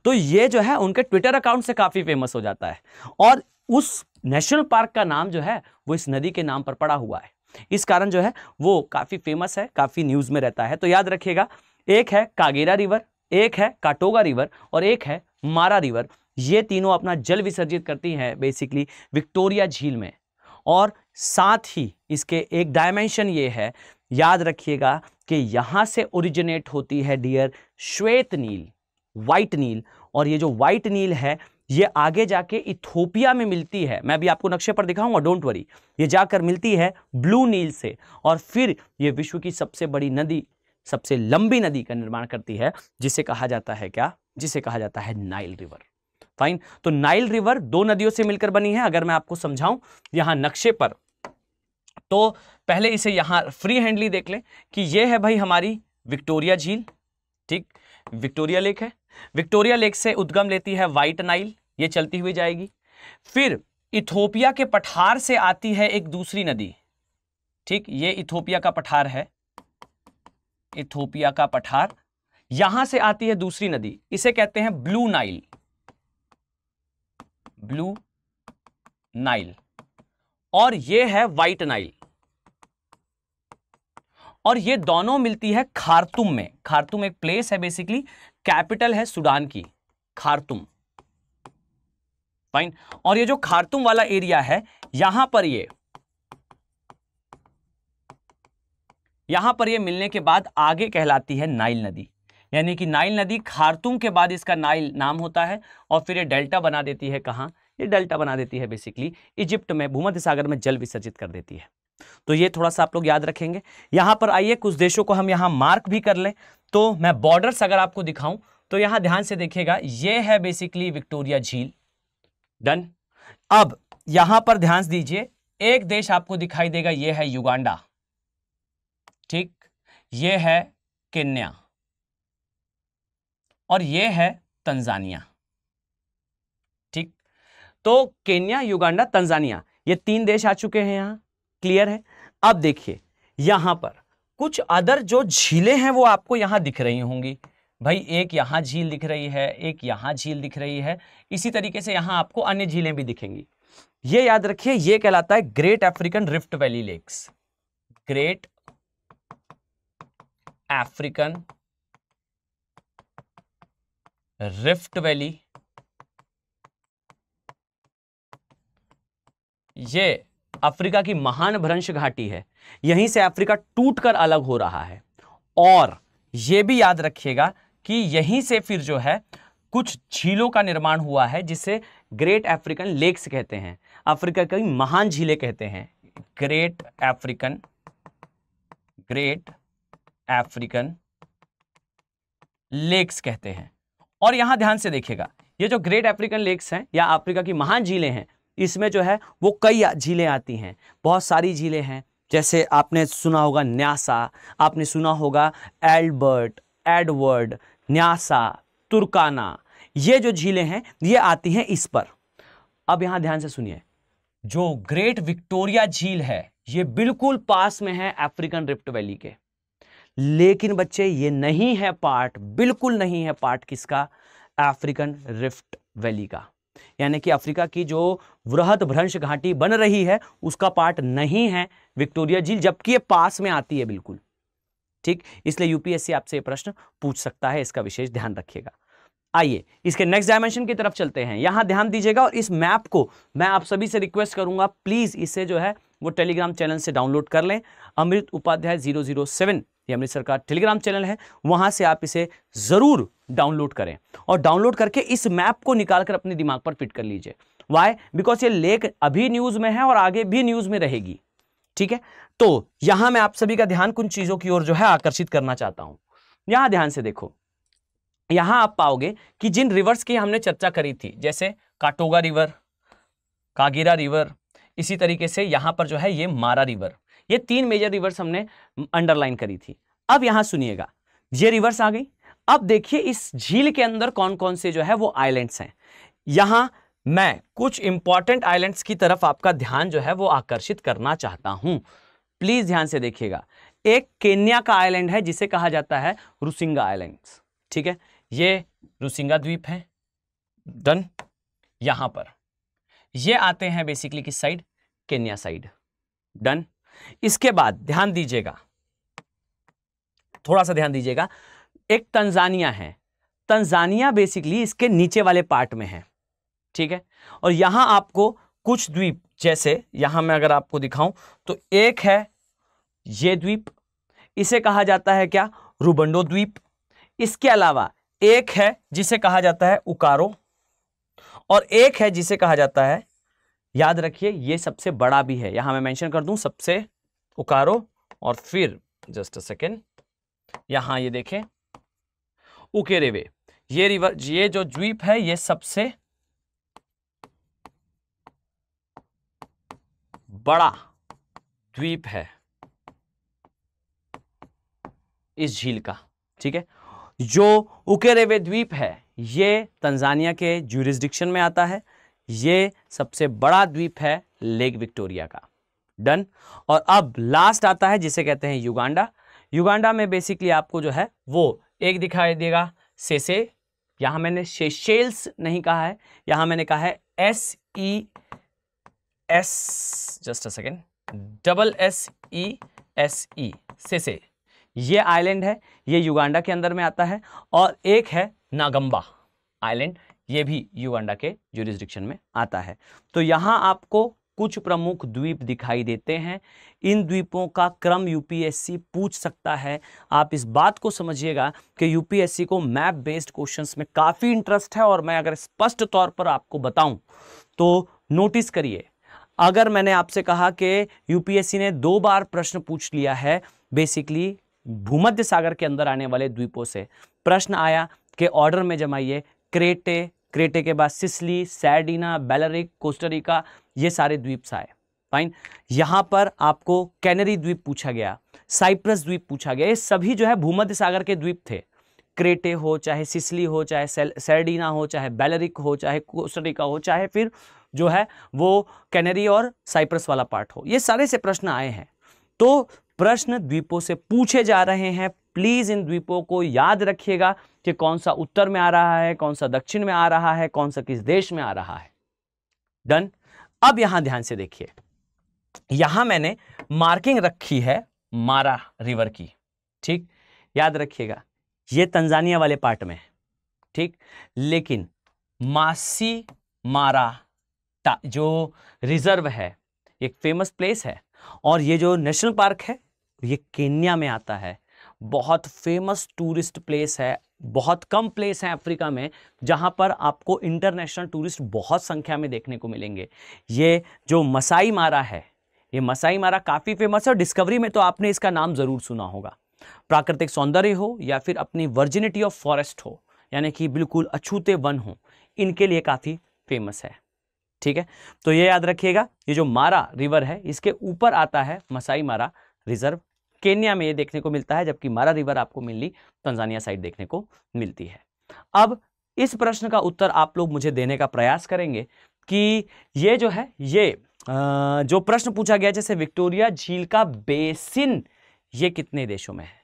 तो ये जो है उनके ट्विटर अकाउंट से काफी फेमस हो जाता है और उस नेशनल पार्क का नाम जो है वो इस नदी के नाम पर पड़ा हुआ है। इस कारण जो है वो काफी फेमस है, काफी न्यूज में रहता है। तो याद रखिएगा, एक है कागेरा रिवर, एक है काटोगा रिवर और एक है मारा रिवर। ये तीनों अपना जल विसर्जित करती हैं बेसिकली विक्टोरिया झील में। और साथ ही इसके एक डायमेंशन ये है, याद रखिएगा कि यहां से ओरिजिनेट होती है डियर श्वेत नील, व्हाइट नील। और ये जो व्हाइट नील है ये आगे जाके इथोपिया में मिलती है। मैं भी आपको नक्शे पर दिखाऊंगा, डोंट वरी। ये जाकर मिलती है ब्लू नील से और फिर ये विश्व की सबसे बड़ी नदी, सबसे लंबी नदी का निर्माण करती है, जिसे कहा जाता है क्या? जिसे कहा जाता है नाइल रिवर। फाइन। तो नाइल रिवर 2 नदियों से मिलकर बनी है। अगर मैं आपको समझाऊं यहां नक्शे पर, तो पहले इसे यहां फ्री हैंडली देख लें कि ये है भाई हमारी विक्टोरिया झील, ठीक, विक्टोरिया लेक है। विक्टोरिया लेक से उद्गम लेती है व्हाइट नाइल, ये चलती हुई जाएगी। फिर इथोपिया के पठार से आती है एक दूसरी नदी, ठीक, ये इथोपिया का पठार है, इथोपिया का पठार। यहां से आती है दूसरी नदी, इसे कहते हैं ब्लू नाइल, ब्लू नाइल। और ये है व्हाइट नाइल। और ये दोनों मिलती है खार्तुम में। खार्तुम एक प्लेस है, बेसिकली कैपिटल है सूडान की, खार्तुम। फाइन। और ये जो खार्तुम वाला एरिया है, यहां पर ये मिलने के बाद आगे कहलाती है नाइल नदी। यानी कि नाइल नदी खार्तुम के बाद इसका नाइल नाम होता है और फिर ये डेल्टा बना देती है। कहां? ये डेल्टा बना देती है बेसिकली इजिप्ट में, भूमध्य सागर में जल विसर्जित कर देती है। तो ये थोड़ा सा आप लोग याद रखेंगे। यहां पर आइए कुछ देशों को हम यहां मार्क भी कर लें। तो मैं बॉर्डर्स अगर आपको दिखाऊं तो यहां ध्यान से देखिएगा, ये है बेसिकली विक्टोरिया झील। डन। अब यहां पर ध्यान दीजिए, एक देश आपको दिखाई देगा, ये है युगांडा, ठीक, ये है केन्या और ये है तंजानिया, ठीक। तो केन्या, युगांडा, तंजानिया ये 3 देश आ चुके हैं यहां, क्लियर है। अब देखिए यहां पर कुछ अदर जो झीलें हैं वो आपको यहां दिख रही होंगी। भाई एक यहां झील दिख रही है, एक यहां झील दिख रही है, इसी तरीके से यहां आपको अन्य झीलें भी दिखेंगी। ये याद रखिए, ये कहलाता है Great African Rift Valley lakes, Great African Rift Valley. ये अफ्रीका की महान भ्रंश घाटी है, यहीं से अफ्रीका टूटकर अलग हो रहा है। और यह भी याद रखिएगा कि यहीं से फिर जो है कुछ झीलों का निर्माण हुआ है जिसे ग्रेट अफ्रीकन लेक्स कहते हैं, अफ्रीका की महान झीलें कहते हैं, ग्रेट अफ्रीकन लेक्स कहते हैं। और यहां ध्यान से देखिएगा, ये जो ग्रेट अफ्रीकन लेक्स हैं या अफ्रीका की महान झीलें हैं, इसमें जो है वो कई झीलें आती हैं, बहुत सारी झीलें हैं। जैसे आपने सुना होगा न्यासा, आपने सुना होगा एल्बर्ट, एडवर्ड, न्यासा, तुर्काना, ये जो झीलें हैं ये आती हैं इस पर। अब यहां ध्यान से सुनिए, जो ग्रेट विक्टोरिया झील है ये बिल्कुल पास में है अफ्रीकन रिफ्ट वैली के, लेकिन बच्चे ये नहीं है पार्ट, बिल्कुल नहीं है पार्ट किसका, अफ्रीकन रिफ्ट वैली का। यानी कि अफ्रीका की जो वृहद भ्रंश घाटी बन रही है उसका पार्ट नहीं है विक्टोरिया झील, जबकि ये पास में आती है बिल्कुल। ठीक, इसलिए यूपीएससी आपसे ये प्रश्न पूछ सकता है, इसका विशेष ध्यान रखिएगा। आइए इसके नेक्स्ट डायमेंशन की तरफ चलते हैं। यहां ध्यान दीजिएगा और इस मैप को मैं आप सभी से रिक्वेस्ट करूंगा, प्लीज इसे जो है वो टेलीग्राम चैनल से डाउनलोड कर लें। अमृत उपाध्याय 007 ये अमृतसर का टेलीग्राम चैनल है, वहां से आप इसे जरूर डाउनलोड करें और डाउनलोड करके इस मैप को निकालकर अपने दिमाग पर फिट कर लीजिए। वाई? बिकॉज ये लेक अभी न्यूज में है और आगे भी न्यूज में रहेगी। ठीक है, तो यहां मैं आप सभी का ध्यान कुछ चीजों की ओर जो है आकर्षित करना चाहता हूं। यहां ध्यान से देखो, यहां आप पाओगे कि जिन रिवर्स की हमने चर्चा करी थी, जैसे काटोगा रिवर, कागीरा रिवर, इसी तरीके से यहां पर जो है ये मारा रिवर, ये 3 मेजर रिवर्स हमने अंडरलाइन करी थी। अब यहां सुनिएगा, ये रिवर्स आ गई। अब देखिए इस झील के अंदर कौन कौन से जो है वो आइलैंड्स हैं। यहां मैं कुछ इंपॉर्टेंट आइलैंड्स की तरफ आपका ध्यान जो है वो आकर्षित करना चाहता हूं, प्लीज ध्यान से देखिएगा। एक केन्या का आइलैंड है जिसे कहा जाता है रुसिंगा आइलैंड्स। ठीक है, ये रुसिंगा द्वीप है। डन। यहां पर ये आते हैं बेसिकली किस साइड, केन्या साइड। डन। इसके बाद ध्यान दीजिएगा, थोड़ा सा ध्यान दीजिएगा, एक तंजानिया है। तंजानिया बेसिकली इसके नीचे वाले पार्ट में है। ठीक है, और यहां आपको कुछ द्वीप, जैसे यहां मैं अगर आपको दिखाऊं तो एक है ये द्वीप, इसे कहा जाता है क्या, रुबंडो द्वीप। इसके अलावा एक है जिसे कहा जाता है उकारो, और एक है जिसे कहा जाता है, याद रखिए ये सबसे बड़ा भी है, यहां मैं मेंशन कर दूं सबसे उकारो, और फिर जस्ट अ सेकेंड यहां ये देखें उकेरेवे। ये रिवर, ये जो द्वीप है ये सबसे बड़ा द्वीप है इस झील का। ठीक है, जो उकेरेवे द्वीप है ये तंजानिया के ज्यूरिसडिक्शन में आता है। ये सबसे बड़ा द्वीप है लेक विक्टोरिया का। डन। और अब लास्ट आता है जिसे कहते हैं युगांडा। युगांडा में बेसिकली आपको जो है वो एक दिखाई देगा सेसे, यहां मैंने सेशेल्स नहीं कहा है, यहां मैंने कहा है SES, just a second, SSESE, सेसे। ये आइलैंड है, ये युगांडा के अंदर में आता है। और एक है नागंबा आइलैंड, ये भी युगांडा के ज्यूरिसडिक्शन में आता है। तो यहां आपको कुछ प्रमुख द्वीप दिखाई देते हैं। इन द्वीपों का क्रम यूपीएससी पूछ सकता है। आप इस बात को समझिएगा कि यूपीएससी को मैप बेस्ड क्वेश्चंस में काफी इंटरेस्ट है, और मैं अगर स्पष्ट तौर पर आपको बताऊं तो नोटिस करिए, अगर मैंने आपसे कहा कि यूपीएससी ने 2 बार प्रश्न पूछ लिया है बेसिकली भूमध्य सागर के अंदर आने वाले द्वीपों से, प्रश्न आया कि ऑर्डर में जमाइए, क्रेटे, क्रेटे के बाद सिसिली, सार्डिना, बेलरिक, कोस्टारिका, ये सारे द्वीप आए। फाइन। यहां पर आपको कैनरी द्वीप पूछा गया, साइप्रस द्वीप पूछा गया, ये सभी जो है भूमध्य सागर के द्वीप थे। क्रेटे हो, चाहे सिसिली हो, चाहे सार्डिना हो, चाहे बेलरिक हो, चाहे कोस्टारिका हो, चाहे फिर जो है वो कैनरी और साइप्रस वाला पार्ट हो, ये सारे से प्रश्न आए हैं। तो प्रश्न द्वीपों से पूछे जा रहे हैं। प्लीज इन द्वीपों को याद रखिएगा कि कौन सा उत्तर में आ रहा है, कौन सा दक्षिण में आ रहा है, कौन सा किस देश में आ रहा है। डन। अब यहां ध्यान से देखिए, यहां मैंने मार्किंग रखी है मारा रिवर की। ठीक, याद रखिएगा ये तंजानिया वाले पार्ट में है। ठीक, लेकिन मासी मारा जो रिजर्व है एक फेमस प्लेस है, और ये जो नेशनल पार्क है ये केन्या में आता है। बहुत फेमस टूरिस्ट प्लेस है, बहुत कम प्लेस है अफ्रीका में जहां पर आपको इंटरनेशनल टूरिस्ट बहुत संख्या में देखने को मिलेंगे। ये जो मसाई मारा है, ये मसाई मारा काफी फेमस है, और डिस्कवरी में तो आपने इसका नाम जरूर सुना होगा। प्राकृतिक सौंदर्य हो या फिर अपनी वर्जिनिटी ऑफ फॉरेस्ट हो, यानी कि बिल्कुल अछूते वन हो, इनके लिए काफी फेमस है। ठीक है, तो ये याद रखिएगा, ये जो मारा रिवर है इसके ऊपर आता है मसाई मारा रिजर्व, केन्या में ये देखने को मिलता है, जबकि मारा रिवर आपको मेनली तंजानिया साइड देखने को मिलती है। अब इस प्रश्न का उत्तर आप लोग मुझे देने का प्रयास करेंगे कि ये जो है ये जो प्रश्न पूछा गया, जैसे विक्टोरिया झील का बेसिन ये कितने देशों में है।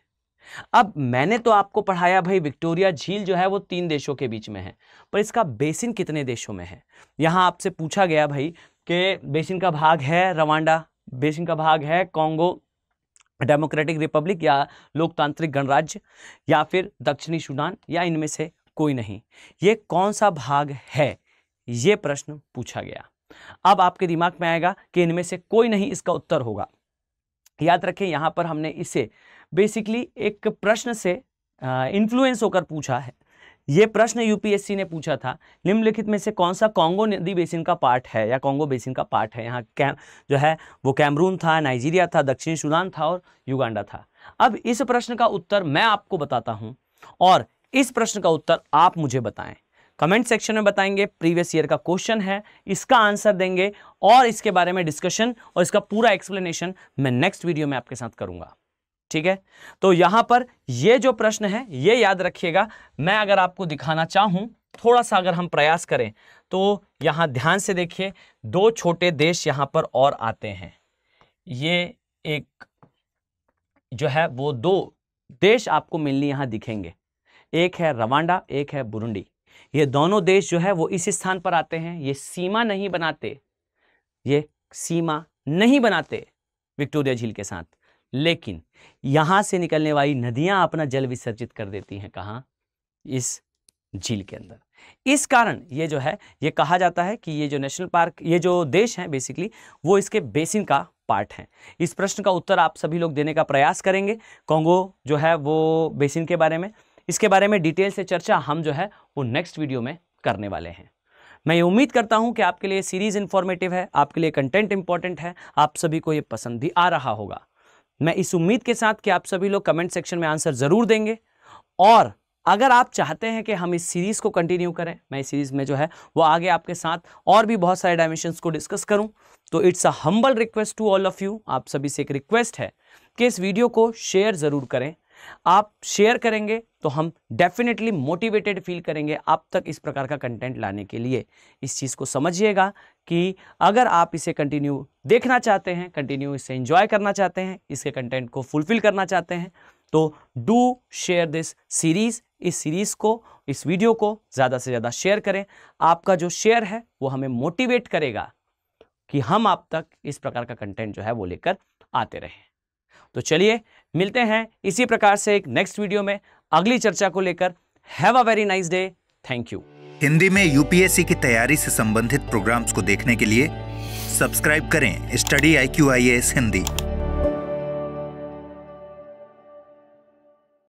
अब मैंने तो आपको पढ़ाया भाई विक्टोरिया झील जो है वो 3 देशों के बीच में है, पर इसका बेसिन कितने देशों में है। यहां आपसे पूछा गया भाई कि बेसिन का भाग है रवांडा, बेसिन का भाग है कॉन्गो डेमोक्रेटिक रिपब्लिक या लोकतांत्रिक गणराज्य, या फिर दक्षिणी सूडान, या इनमें से कोई नहीं। ये कौन सा भाग है, ये प्रश्न पूछा गया। अब आपके दिमाग में आएगा कि इनमें से कोई नहीं इसका उत्तर होगा। याद रखें यहां पर हमने इसे बेसिकली एक प्रश्न से इन्फ्लुएंस होकर पूछा है। यह प्रश्न यूपीएससी ने पूछा था, निम्नलिखित में से कौन सा कॉन्गो नदी बेसिन का पार्ट है या कॉन्गो बेसिन का पार्ट है। यहाँ जो है वो कैमरून था, नाइजीरिया था, दक्षिणी सूडान था और युगांडा था। अब इस प्रश्न का उत्तर मैं आपको बताता हूं और इस प्रश्न का उत्तर आप मुझे बताएं। कमेंट सेक्शन में बताएंगे, प्रीवियस ईयर का क्वेश्चन है, इसका आंसर देंगे और इसके बारे में डिस्कशन और इसका पूरा एक्सप्लेनेशन मैं नेक्स्ट वीडियो में आपके साथ करूंगा। ठीक है, तो यहां पर ये जो प्रश्न है ये याद रखिएगा। मैं अगर आपको दिखाना चाहूं, थोड़ा सा अगर हम प्रयास करें तो यहां ध्यान से देखिए, 2 छोटे देश यहां पर और आते हैं। ये एक जो है वो 2 देश आपको मिलनी यहां दिखेंगे, एक है रवांडा, एक है बुरुंडी। ये दोनों देश जो है वो इस स्थान पर आते हैं। ये सीमा नहीं बनाते, ये सीमा नहीं बनाते विक्टोरिया झील के साथ, लेकिन यहां से निकलने वाली नदियां अपना जल विसर्जित कर देती हैं कहां, इस झील के अंदर। इस कारण ये जो है ये कहा जाता है कि ये जो नेशनल पार्क, ये जो देश हैं बेसिकली वो इसके बेसिन का पार्ट है। इस प्रश्न का उत्तर आप सभी लोग देने का प्रयास करेंगे। कॉन्गो जो है वो बेसिन के बारे में, इसके बारे में डिटेल से चर्चा हम जो है वो नेक्स्ट वीडियो में करने वाले हैं। मैं ये उम्मीद करता हूं कि आपके लिए सीरीज इंफॉर्मेटिव है, आपके लिए कंटेंट इंपॉर्टेंट है, आप सभी को ये पसंद भी आ रहा होगा। मैं इस उम्मीद के साथ कि आप सभी लोग कमेंट सेक्शन में आंसर जरूर देंगे, और अगर आप चाहते हैं कि हम इस सीरीज को कंटिन्यू करें, मैं इस सीरीज में जो है वो आगे आपके साथ और भी बहुत सारे डायमेंशंस को डिस्कस करूं, तो it's a humble request to all of you. आप सभी से एक रिक्वेस्ट है कि इस वीडियो को शेयर जरूर करें। आप शेयर करेंगे तो हम डेफिनेटली मोटिवेटेड फील करेंगे आप तक इस प्रकार का कंटेंट लाने के लिए। इस चीज़ को समझिएगा कि अगर आप इसे कंटिन्यू देखना चाहते हैं, कंटिन्यू इसे एंजॉय करना चाहते हैं, इसके कंटेंट को फुलफिल करना चाहते हैं, तो डू शेयर दिस सीरीज। इस सीरीज को, इस वीडियो को ज़्यादा से ज़्यादा शेयर करें। आपका जो शेयर है वो हमें मोटिवेट करेगा कि हम आप तक इस प्रकार का कंटेंट जो है वो लेकर आते रहें। तो चलिए मिलते हैं इसी प्रकार से एक नेक्स्ट वीडियो में अगली चर्चा को लेकर। Have a very nice day, thank you. Hindi में यूपीएससी की तैयारी से संबंधित प्रोग्राम्स को देखने के लिए सब्सक्राइब करें स्टडी IQ IAS हिंदी।